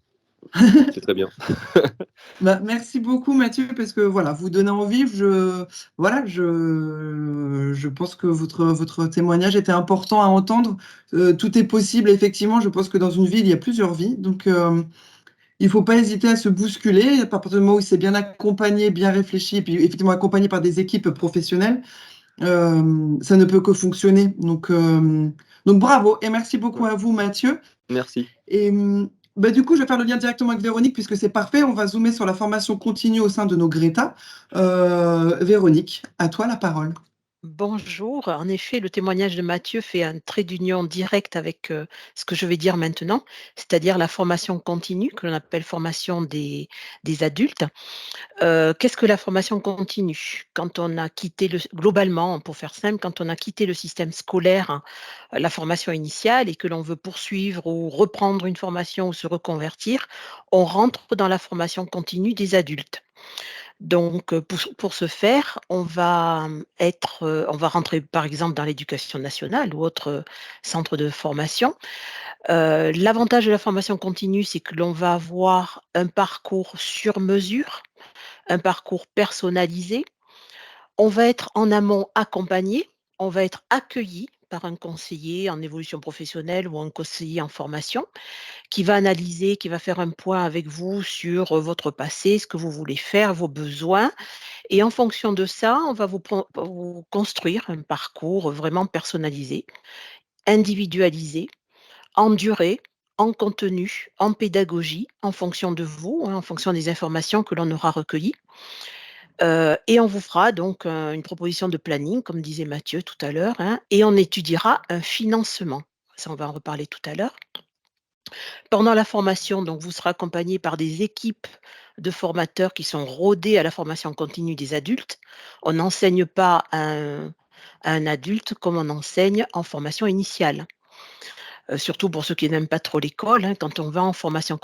C'est très bien. Merci beaucoup Mathieu, parce que voilà, vous donnez envie. Je pense que votre témoignage était important à entendre. Tout est possible, effectivement. Je pense que dans une vie, il y a plusieurs vies. Donc, il ne faut pas hésiter à se bousculer. À partir du moment où c'est bien accompagné, bien réfléchi, et puis effectivement accompagné par des équipes professionnelles, ça ne peut que fonctionner. Donc bravo et merci beaucoup à vous Mathieu. Merci. Et du coup, je vais faire le lien directement avec Véronique puisque c'est parfait. On va zoomer sur la formation continue au sein de nos Greta. Véronique, à toi la parole. Bonjour. En effet, le témoignage de Mathieu fait un trait d'union direct avec ce que je vais dire maintenant, c'est-à-dire la formation continue, que l'on appelle formation des adultes. Qu'est-ce que la formation continue? Quand on a quitté globalement, pour faire simple, quand on a quitté le système scolaire, la formation initiale et que l'on veut poursuivre ou reprendre une formation ou se reconvertir, on rentre dans la formation continue des adultes. Donc, pour ce faire, on va rentrer par exemple dans l'éducation nationale ou autre centre de formation. L'avantage de la formation continue, c'est que l'on va avoir un parcours sur mesure, un parcours personnalisé. On va être en amont accompagné, on va être accueilli par un conseiller en évolution professionnelle ou un conseiller en formation qui va analyser, qui va faire un point avec vous sur votre passé, ce que vous voulez faire, vos besoins. Et en fonction de ça, on va vous construire un parcours vraiment personnalisé, individualisé, en durée, en contenu, en pédagogie, en fonction de vous, en fonction des informations que l'on aura recueillies. Et on vous fera donc une proposition de planning, comme disait Mathieu tout à l'heure, et on étudiera un financement. Ça, on va en reparler tout à l'heure. Pendant la formation, donc, vous serez accompagné par des équipes de formateurs qui sont rodés à la formation continue des adultes. On n'enseigne pas à un adulte comme on enseigne en formation initiale. Surtout pour ceux qui n'aiment pas trop l'école, quand on va en formation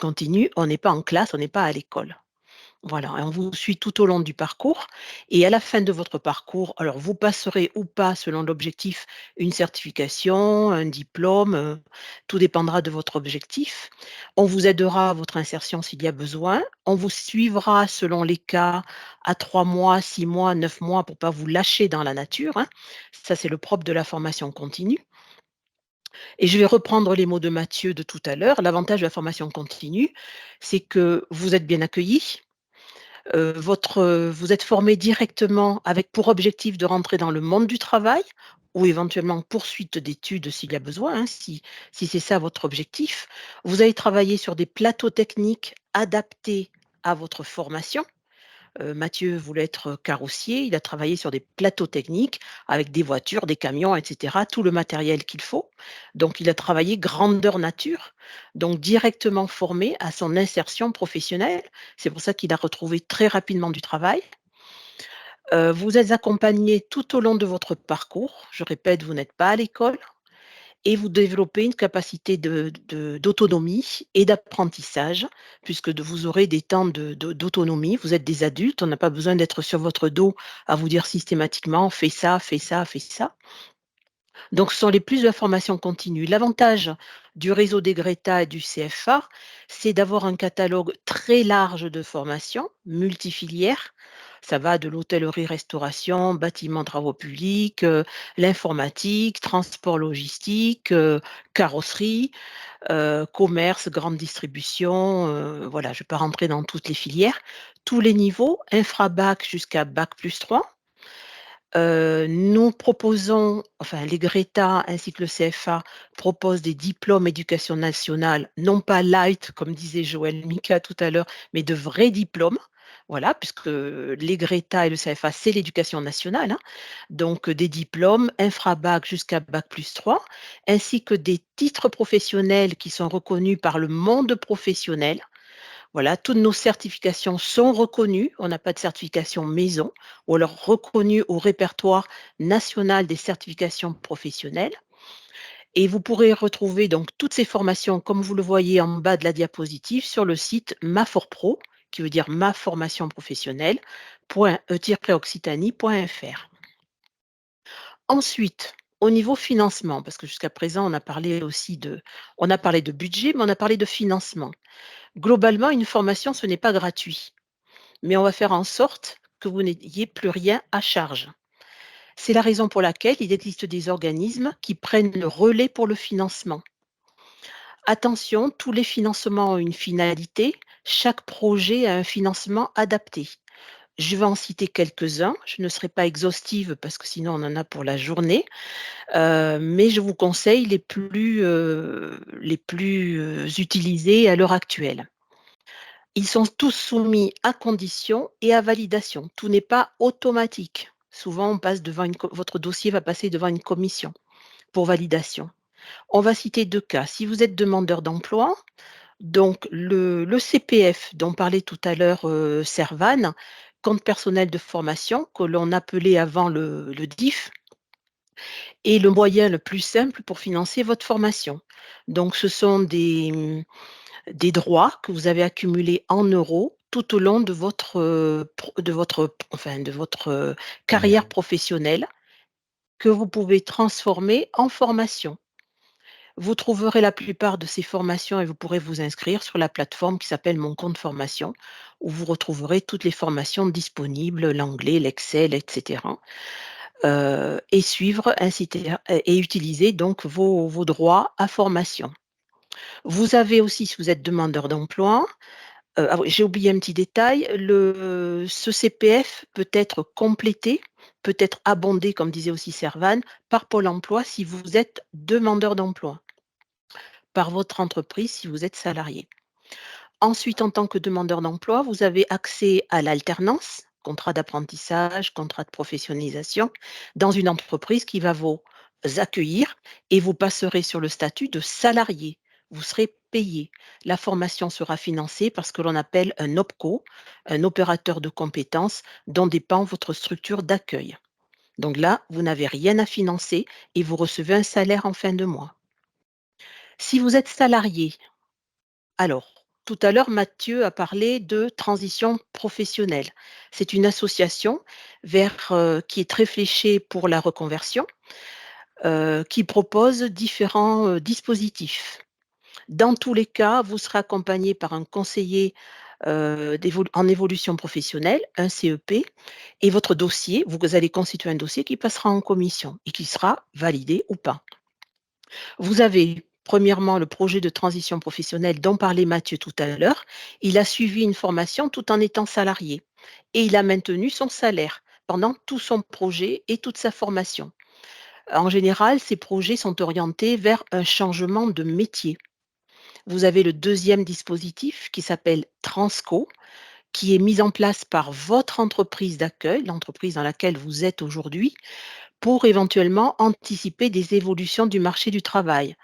continue, on n'est pas en classe, on n'est pas à l'école. Voilà, et on vous suit tout au long du parcours et à la fin de votre parcours, alors vous passerez ou pas selon l'objectif, une certification, un diplôme, tout dépendra de votre objectif. On vous aidera à votre insertion s'il y a besoin. On vous suivra selon les cas à 3 mois, 6 mois, 9 mois pour pas vous lâcher dans la nature, Ça, c'est le propre de la formation continue. Et je vais reprendre les mots de Mathieu de tout à l'heure. L'avantage de la formation continue, c'est que vous êtes bien accueillis. Vous êtes formé directement avec pour objectif de rentrer dans le monde du travail ou éventuellement poursuite d'études s'il y a besoin, si c'est ça votre objectif. Vous allez travailler sur des plateaux techniques adaptés à votre formation. Mathieu voulait être carrossier, il a travaillé sur des plateaux techniques avec des voitures, des camions, et cetera, tout le matériel qu'il faut. Donc il a travaillé grandeur nature, donc directement formé à son insertion professionnelle. C'est pour ça qu'il a retrouvé très rapidement du travail. Vous êtes accompagné tout au long de votre parcours. Je répète, vous n'êtes pas à l'école et vous développez une capacité d'autonomie et d'apprentissage, puisque vous aurez des temps d'autonomie. Vous êtes des adultes, on n'a pas besoin d'être sur votre dos à vous dire systématiquement fais ça, fais ça, fais ça. Donc, ce sont les plus de la formation continue. L'avantage du réseau des Greta et du CFA, c'est d'avoir un catalogue très large de formations, multifilières. Ça va de l'hôtellerie-restauration, bâtiments, travaux publics, l'informatique, transport logistique, carrosserie, commerce, grande distribution, voilà, je ne vais pas rentrer dans toutes les filières. Tous les niveaux, infra-bac jusqu'à bac+3. Nous proposons, enfin les Greta ainsi que le CFA proposent des diplômes éducation nationale, non pas light comme disait Joël Mica tout à l'heure, mais de vrais diplômes. Voilà, puisque les Greta et le CFA, c'est l'éducation nationale, hein. Donc des diplômes infra-bac jusqu'à bac+3, ainsi que des titres professionnels qui sont reconnus par le monde professionnel. Voilà, toutes nos certifications sont reconnues. On n'a pas de certification maison ou alors reconnues au répertoire national des certifications professionnelles. Et vous pourrez retrouver donc toutes ces formations, comme vous le voyez en bas de la diapositive, sur le site MaForPro, qui veut dire ma formation professionnelle, .e-occitanie.fr. Ensuite, au niveau financement, parce que jusqu'à présent, on a parlé de budget, mais on a parlé de financement. Globalement, une formation, ce n'est pas gratuit, mais on va faire en sorte que vous n'ayez plus rien à charge. C'est la raison pour laquelle il existe des organismes qui prennent le relais pour le financement. Attention, tous les financements ont une finalité, chaque projet a un financement adapté. Je vais en citer quelques-uns, je ne serai pas exhaustive parce que sinon on en a pour la journée, mais je vous conseille les plus utilisés à l'heure actuelle. Ils sont tous soumis à conditions et à validation. Tout n'est pas automatique. Souvent, on passe devant votre dossier va passer devant une commission pour validation. On va citer 2 cas. Si vous êtes demandeur d'emploi, donc le CPF dont parlait tout à l'heure Servane, compte personnel de formation, que l'on appelait avant le DIF, est le moyen le plus simple pour financer votre formation. Donc ce sont des droits que vous avez accumulés en euros tout au long de votre, carrière professionnelle que vous pouvez transformer en formation. Vous trouverez la plupart de ces formations et vous pourrez vous inscrire sur la plateforme qui s'appelle Mon compte formation, où vous retrouverez toutes les formations disponibles, l'anglais, l'Excel, etc. Et suivre et utiliser donc vos droits à formation. Vous avez aussi, si vous êtes demandeur d'emploi, oui, j'ai oublié un petit détail, ce CPF peut être complété, peut être abondé, comme disait aussi Servane, par Pôle emploi si vous êtes demandeur d'emploi, par votre entreprise si vous êtes salarié. Ensuite, en tant que demandeur d'emploi, vous avez accès à l'alternance, contrat d'apprentissage, contrat de professionnalisation, dans une entreprise qui va vous accueillir et vous passerez sur le statut de salarié. Vous serez payé. La formation sera financée par ce que l'on appelle un OPCO, un opérateur de compétences dont dépend votre structure d'accueil. Donc là, vous n'avez rien à financer et vous recevez un salaire en fin de mois. Si vous êtes salarié, alors, tout à l'heure, Mathieu a parlé de transition professionnelle. C'est une association qui est très fléchée pour la reconversion, qui propose différents dispositifs. Dans tous les cas, vous serez accompagné par un conseiller en évolution professionnelle, un CEP, et votre dossier, vous allez constituer un dossier qui passera en commission et qui sera validé ou pas. Vous avez premièrement le projet de transition professionnelle dont parlait Mathieu tout à l'heure. Il a suivi une formation tout en étant salarié et il a maintenu son salaire pendant tout son projet et toute sa formation. En général, ces projets sont orientés vers un changement de métier. Vous avez le deuxième dispositif qui s'appelle Transco, qui est mis en place par votre entreprise d'accueil, l'entreprise dans laquelle vous êtes aujourd'hui, pour éventuellement anticiper des évolutions du marché du travail,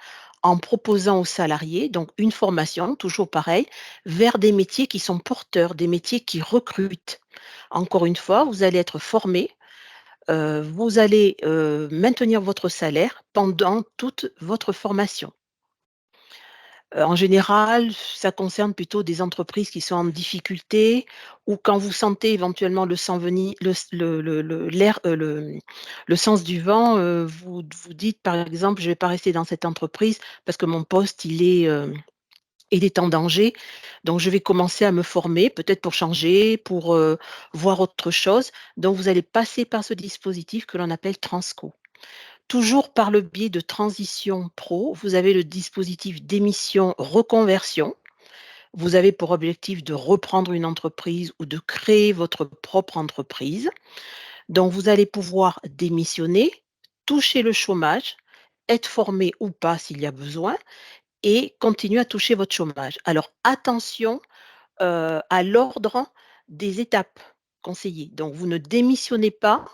en proposant aux salariés donc une formation, toujours pareil, vers des métiers qui sont porteurs, des métiers qui recrutent. Encore une fois, vous allez être formé, vous allez maintenir votre salaire pendant toute votre formation. En général, ça concerne plutôt des entreprises qui sont en difficulté ou quand vous sentez éventuellement le sang venir le sens du vent, vous dites par exemple: «Je ne vais pas rester dans cette entreprise parce que mon poste il est, il est en danger. Donc, je vais commencer à me former, peut-être pour changer, pour voir autre chose. Donc, vous allez passer par ce dispositif que l'on appelle Transco. Toujours par le biais de Transition Pro, vous avez le dispositif d'émission reconversion. Vous avez pour objectif de reprendre une entreprise ou de créer votre propre entreprise. Donc, vous allez pouvoir démissionner, toucher le chômage, être formé ou pas s'il y a besoin et continuer à toucher votre chômage. Alors, attention à l'ordre des étapes conseillées. Donc, vous ne démissionnez pas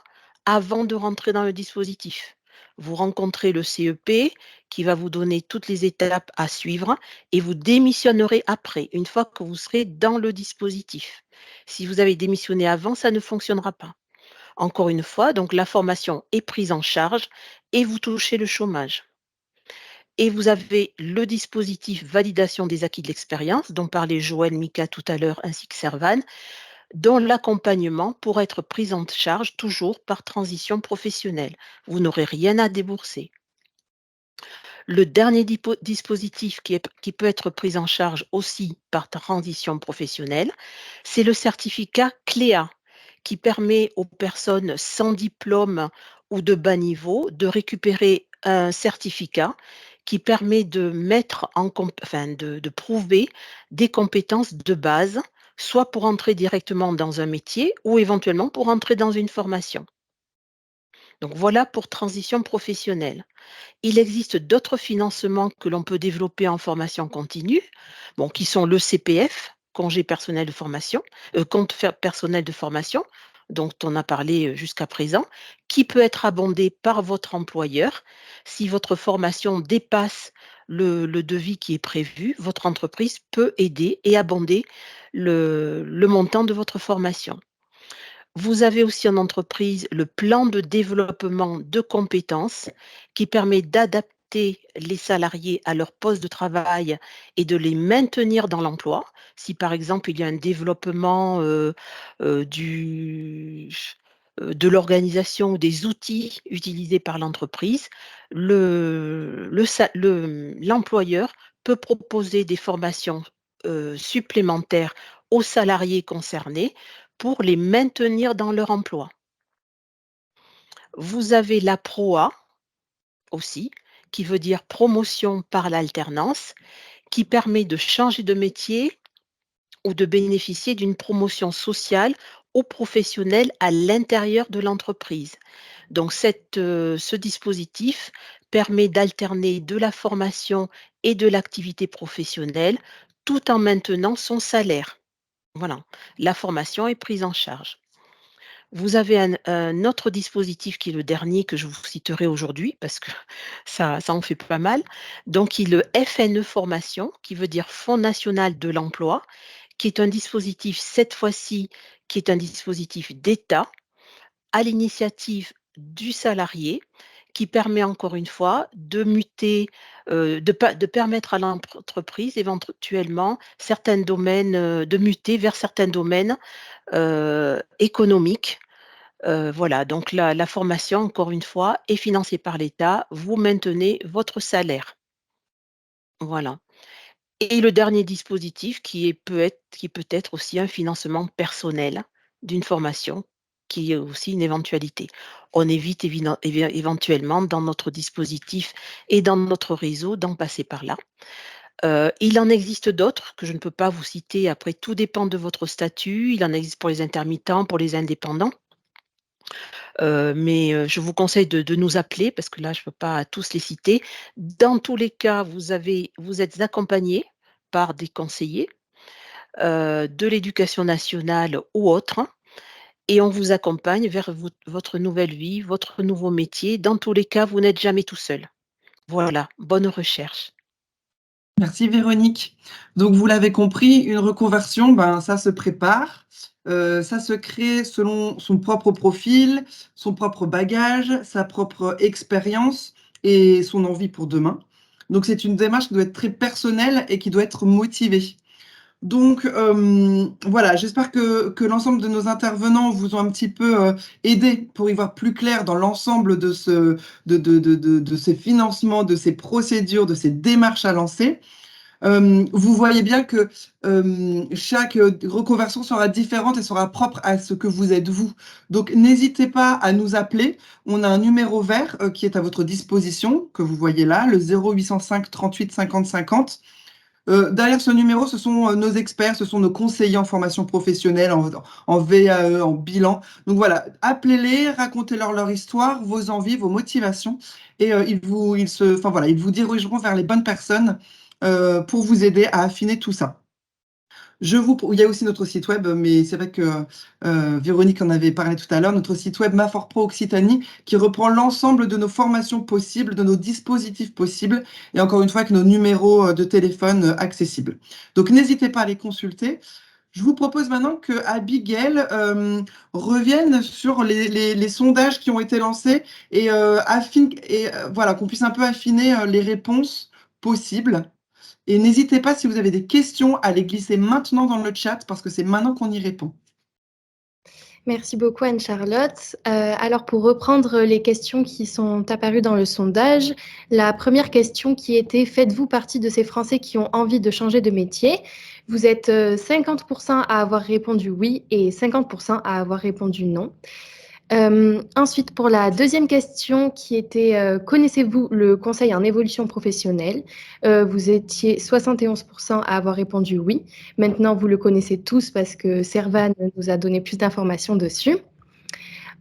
avant de rentrer dans le dispositif. Vous rencontrez le CEP qui va vous donner toutes les étapes à suivre et vous démissionnerez après, une fois que vous serez dans le dispositif. Si vous avez démissionné avant, ça ne fonctionnera pas. Encore une fois, donc la formation est prise en charge et vous touchez le chômage. Et vous avez le dispositif validation des acquis de l'expérience, dont parlait Joël, Mika tout à l'heure, ainsi que Servan, dont l'accompagnement pourra être pris en charge toujours par transition professionnelle. Vous n'aurez rien à débourser. Le dernier dispositif qui peut être pris en charge aussi par transition professionnelle, c'est le certificat CLEA, qui permet aux personnes sans diplôme ou de bas niveau de récupérer un certificat qui permet de mettre de prouver des compétences de base, soit pour entrer directement dans un métier ou éventuellement pour entrer dans une formation. Donc voilà pour transition professionnelle. Il existe d'autres financements que l'on peut développer en formation continue, bon, qui sont le CPF, congé personnel de formation, personnel de formation, dont on a parlé jusqu'à présent, qui peut être abondé par votre employeur. Si votre formation dépasse le devis qui est prévu, votre entreprise peut aider et abonder le montant de votre formation. Vous avez aussi en entreprise le plan de développement de compétences qui permet d'adapter les salariés à leur poste de travail et de les maintenir dans l'emploi. Si par exemple il y a un développement de l'organisation ou des outils utilisés par l'entreprise, l'employeur peut proposer des formations supplémentaires aux salariés concernés pour les maintenir dans leur emploi. Vous avez la PROA aussi, qui veut dire promotion par l'alternance, qui permet de changer de métier ou de bénéficier d'une promotion sociale ou professionnelle à l'intérieur de l'entreprise. Donc ce dispositif permet d'alterner de la formation et de l'activité professionnelle tout en maintenant son salaire. Voilà, la formation est prise en charge. Vous avez un autre dispositif qui est le dernier que je vous citerai aujourd'hui parce que ça en fait pas mal. Donc, il le FNE Formation, qui veut dire Fonds national de l'emploi, qui est un dispositif, cette fois-ci, qui est un dispositif d'État à l'initiative du salarié, qui permet encore une fois de muter, de permettre à l'entreprise éventuellement certains domaines, de muter vers certains domaines économiques. Voilà, donc la formation, encore une fois, est financée par l'État. Vous maintenez votre salaire. Voilà. Et le dernier dispositif qui peut être aussi un financement personnel d'une formation, qui est aussi une éventualité. On évite éventuellement dans notre dispositif et dans notre réseau d'en passer par là. Il en existe d'autres que je ne peux pas vous citer. Après, tout dépend de votre statut. Il en existe pour les intermittents, pour les indépendants. Mais je vous conseille de nous appeler parce que là, je ne peux pas tous les citer. Dans tous les cas, vous êtes accompagnés par des conseillers, de l'éducation nationale ou autres et on vous accompagne vers votre nouvelle vie, votre nouveau métier. Dans tous les cas, vous n'êtes jamais tout seul. Voilà, bonne recherche. Merci Véronique. Donc vous l'avez compris, une reconversion, ça se prépare, ça se crée selon son propre profil, son propre bagage, sa propre expérience et son envie pour demain. Donc c'est une démarche qui doit être très personnelle et qui doit être motivée. Donc voilà, j'espère que l'ensemble de nos intervenants vous ont un petit peu aidé pour y voir plus clair dans l'ensemble de ces financements, de ces procédures, de ces démarches à lancer. Vous voyez bien que chaque reconversion sera différente et sera propre à ce que vous êtes vous. Donc, n'hésitez pas à nous appeler. On a un numéro vert qui est à votre disposition, que vous voyez là, le 0805 38 50 50. Derrière ce numéro, ce sont nos experts, ce sont nos conseillers en formation professionnelle, en VAE, en bilan. Donc voilà, appelez-les, racontez-leur leur histoire, vos envies, vos motivations, et ils vous dirigeront vers les bonnes personnes pour vous aider à affiner tout ça. Il y a aussi notre site web, mais c'est vrai que Véronique en avait parlé tout à l'heure, notre site web Mafor Pro Occitanie, qui reprend l'ensemble de nos formations possibles, de nos dispositifs possibles, et encore une fois avec nos numéros de téléphone accessibles. Donc n'hésitez pas à les consulter. Je vous propose maintenant que Abigail revienne sur les sondages qui ont été lancés et, voilà, qu'on puisse un peu affiner les réponses possibles. Et n'hésitez pas, si vous avez des questions, à les glisser maintenant dans le chat parce que c'est maintenant qu'on y répond. Merci beaucoup Anne-Charlotte. Alors pour reprendre les questions qui sont apparues dans le sondage, la première question qui était « Faites-vous partie de ces Français qui ont envie de changer de métier ?» Vous êtes 50% à avoir répondu oui et 50% à avoir répondu non. Ensuite, pour la deuxième question qui était connaissez-vous le conseil en évolution professionnelle? Vous étiez 71% à avoir répondu oui. Maintenant, vous le connaissez tous parce que Servan nous a donné plus d'informations dessus.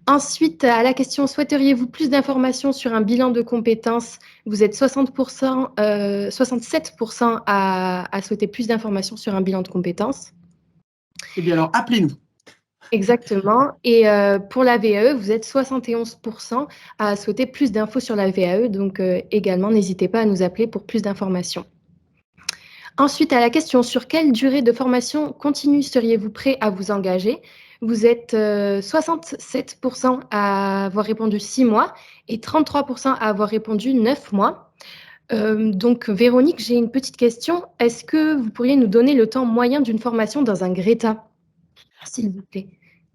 Ensuite, à la question souhaiteriez-vous plus d'informations sur un bilan de compétences? Vous êtes 67% à souhaiter plus d'informations sur un bilan de compétences. Eh bien alors, appelez-nous. Exactement. Et pour la VAE, vous êtes 71% à souhaiter plus d'infos sur la VAE. Donc également, n'hésitez pas à nous appeler pour plus d'informations. Ensuite, à la question sur quelle durée de formation continue seriez-vous prêt à vous engager? Vous êtes 67% à avoir répondu 6 mois et 33% à avoir répondu 9 mois. Donc Véronique, j'ai une petite question. Est-ce que vous pourriez nous donner le temps moyen d'une formation dans un Greta, s'il vous plaît?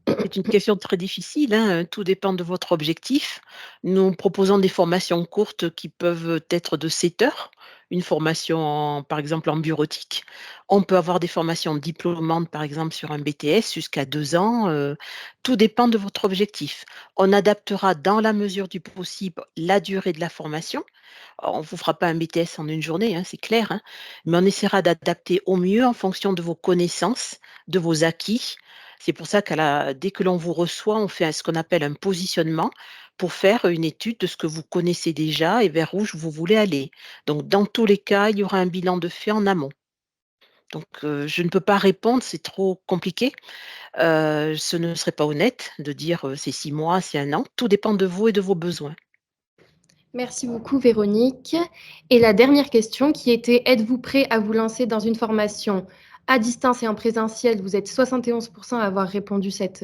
C'est une question très difficile, hein, tout dépend de votre objectif. Nous proposons des formations courtes qui peuvent être de 7 heures, une formation par exemple en bureautique. On peut avoir des formations diplômantes par exemple sur un BTS jusqu'à 2 ans, tout dépend de votre objectif. On adaptera dans la mesure du possible la durée de la formation. On ne vous fera pas un BTS en une journée, hein, c'est clair, hein, mais on essaiera d'adapter au mieux en fonction de vos connaissances, de vos acquis. C'est pour ça dès que l'on vous reçoit, on fait ce qu'on appelle un positionnement pour faire une étude de ce que vous connaissez déjà et vers où vous voulez aller. Donc, dans tous les cas, il y aura un bilan de fait en amont. Donc, je ne peux pas répondre, c'est trop compliqué. Ce ne serait pas honnête de dire c'est 6 mois, c'est 1 an. Tout dépend de vous et de vos besoins. Merci beaucoup Véronique. Et la dernière question qui était, êtes-vous prêt à vous lancer dans une formation à distance et en présentiel? Vous êtes 71% à avoir répondu cette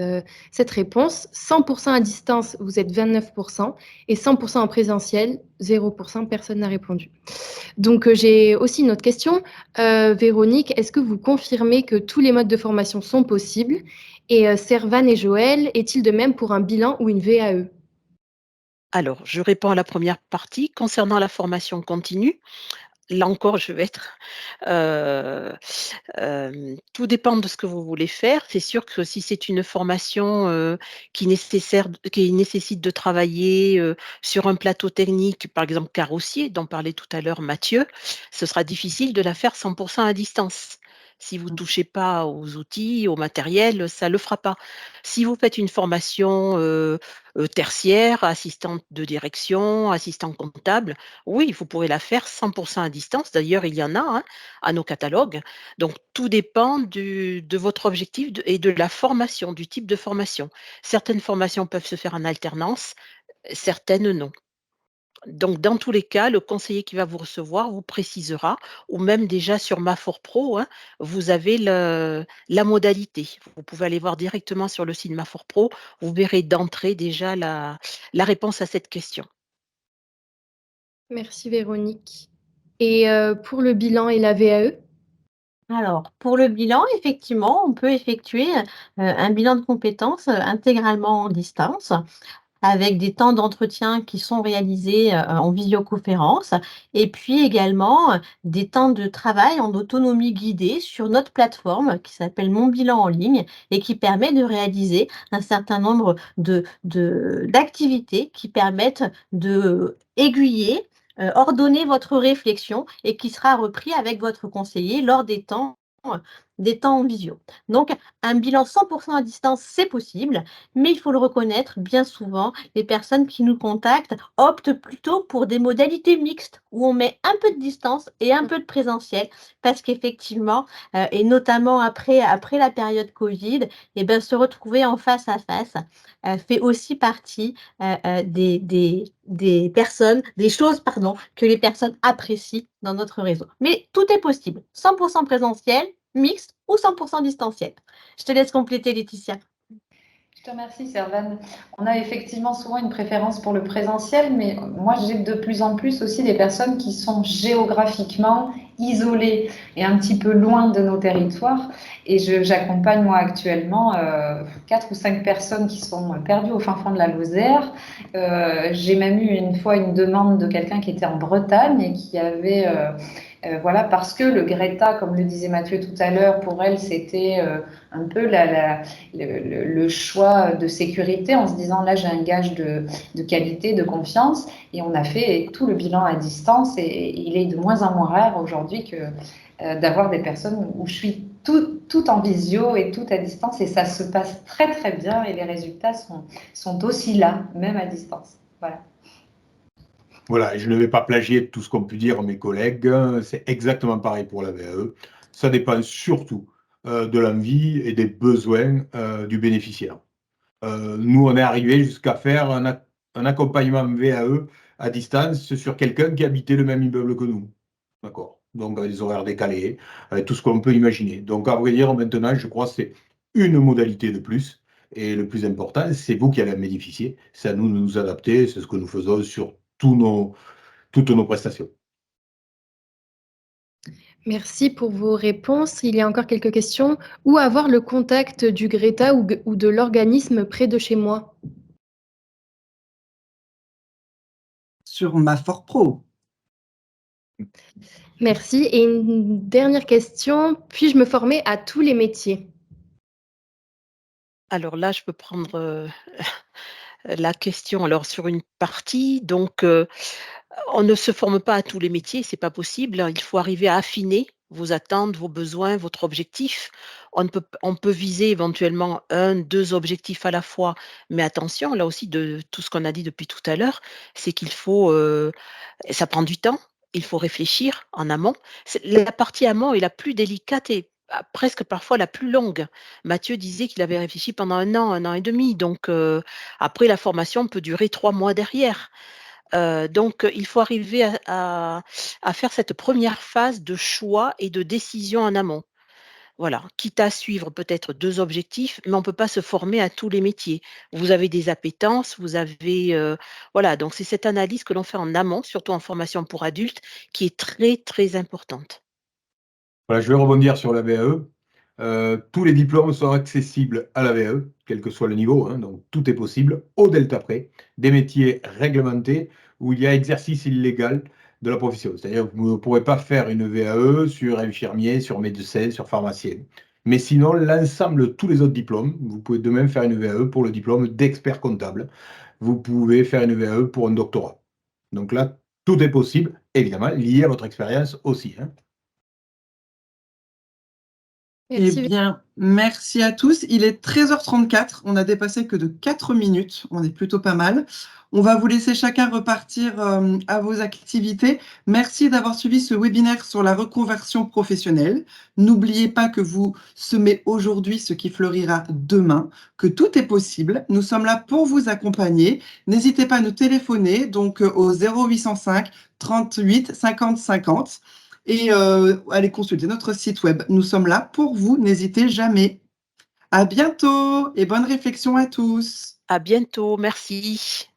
réponse. 100% à distance, vous êtes 29%. Et 100% en présentiel, 0%, personne n'a répondu. Donc j'ai aussi une autre question. Véronique, est-ce que vous confirmez que tous les modes de formation sont possibles? Et Servan et Joël, est-il de même pour un bilan ou une VAE? Alors, je réponds à la première partie. Concernant la formation continue, là encore, je vais être, tout dépend de ce que vous voulez faire. C'est sûr que si c'est une formation, qui nécessite de travailler, sur un plateau technique, par exemple carrossier, dont parlait tout à l'heure Mathieu, ce sera difficile de la faire 100% à distance. Si vous ne touchez pas aux outils, au matériel, ça ne le fera pas. Si vous faites une formation, tertiaire, assistante de direction, assistant comptable, oui, vous pourrez la faire 100% à distance. D'ailleurs, il y en a, hein, à nos catalogues. Donc, tout dépend de votre objectif et de la formation, du type de formation. Certaines formations peuvent se faire en alternance, certaines non. Donc, dans tous les cas, le conseiller qui va vous recevoir vous précisera, ou même déjà sur Mafor Pro, hein, vous avez la modalité. Vous pouvez aller voir directement sur le site Mafor Pro, vous verrez d'entrée déjà la réponse à cette question. Merci Véronique. Et pour le bilan et la VAE? Alors, pour le bilan, effectivement, on peut effectuer un bilan de compétences intégralement en distance. avec des temps d'entretien qui sont réalisés en visioconférence, et puis également des temps de travail en autonomie guidée sur notre plateforme qui s'appelle Mon Bilan en ligne et qui permet de réaliser un certain nombre d'activités qui permettent de aiguiller, ordonner votre réflexion et qui sera repris avec votre conseiller lors des temps en visio. Donc, un bilan 100% à distance, c'est possible, mais il faut le reconnaître, bien souvent, les personnes qui nous contactent optent plutôt pour des modalités mixtes où on met un peu de distance et un peu de présentiel parce qu'effectivement, et notamment après la période Covid, eh ben, se retrouver en face à face fait aussi partie des choses, pardon, que les personnes apprécient dans notre réseau. Mais tout est possible, 100% présentiel, mixte ou 100% distanciel. Je te laisse compléter, Laetitia. Je te remercie, Servane. On a effectivement souvent une préférence pour le présentiel, mais moi, j'ai de plus en plus aussi des personnes qui sont géographiquement isolées et un petit peu loin de nos territoires. Et j'accompagne, moi, actuellement 4 ou 5 personnes qui sont perdues au fin fond de la Lozère. J'ai même eu une fois une demande de quelqu'un qui était en Bretagne et qui avait... voilà, parce que le Greta, comme le disait Mathieu tout à l'heure, pour elle, c'était un peu le choix de sécurité en se disant là, j'ai un gage de qualité, de confiance. Et on a fait tout le bilan à distance et il est de moins en moins rare aujourd'hui que d'avoir des personnes où je suis tout en visio et tout à distance et ça se passe très très bien et les résultats sont aussi là, même à distance. Voilà. Voilà, et je ne vais pas plagier tout ce qu'ont pu dire mes collègues. C'est exactement pareil pour la VAE. Ça dépend surtout de l'envie et des besoins du bénéficiaire. Nous, on est arrivé jusqu'à faire un accompagnement VAE à distance sur quelqu'un qui habitait le même immeuble que nous. D'accord. Donc, avec des horaires décalés, avec tout ce qu'on peut imaginer. Donc, à vrai dire, maintenant, je crois que c'est une modalité de plus. Et le plus important, c'est vous qui allez en bénéficier. C'est à nous de nous adapter. C'est ce que nous faisons sur toutes nos prestations. Merci pour vos réponses. Il y a encore quelques questions. Où avoir le contact du Greta ou de l'organisme près de chez moi? Sur Mafor Pro. Merci. Et une dernière question. Puis-je me former à tous les métiers? Alors là, je peux prendre la question. Alors sur une partie, donc on ne se forme pas à tous les métiers, c'est pas possible. Il faut arriver à affiner vos attentes, vos besoins, votre objectif. On peut viser éventuellement 1, 2 objectifs à la fois, mais attention, là aussi, de tout ce qu'on a dit depuis tout à l'heure, c'est qu'il faut, ça prend du temps, il faut réfléchir en amont. La partie amont est la plus délicate et presque parfois la plus longue. Mathieu disait qu'il avait réfléchi pendant 1 an et demi, donc après la formation peut durer 3 mois derrière. Donc il faut arriver à faire cette première phase de choix et de décision en amont. Voilà, quitte à suivre peut-être 2 objectifs, mais on ne peut pas se former à tous les métiers. Vous avez des appétences, vous avez, voilà, donc c'est cette analyse que l'on fait en amont, surtout en formation pour adultes, qui est très, très importante. Voilà, je vais rebondir sur la VAE. Tous les diplômes sont accessibles à la VAE, quel que soit le niveau, hein, donc tout est possible, au delta près, des métiers réglementés où il y a exercice illégal de la profession. C'est-à-dire que vous ne pourrez pas faire une VAE sur infirmier, sur médecin, sur pharmacien. Mais sinon, l'ensemble de tous les autres diplômes, vous pouvez de même faire une VAE pour le diplôme d'expert comptable. Vous pouvez faire une VAE pour un doctorat. Donc là, tout est possible, évidemment, lié à votre expérience aussi, hein. Eh Merci. bien, merci à tous. Il est 13h34. On a dépassé que de 4 minutes. On est plutôt pas mal. On va vous laisser chacun repartir à vos activités. Merci d'avoir suivi ce webinaire sur la reconversion professionnelle. N'oubliez pas que vous semez aujourd'hui ce qui fleurira demain, que tout est possible. Nous sommes là pour vous accompagner. N'hésitez pas à nous téléphoner donc au 0805 38 50 50. Et allez consulter notre site web. Nous sommes là pour vous, n'hésitez jamais. À bientôt et bonne réflexion à tous. À bientôt, merci.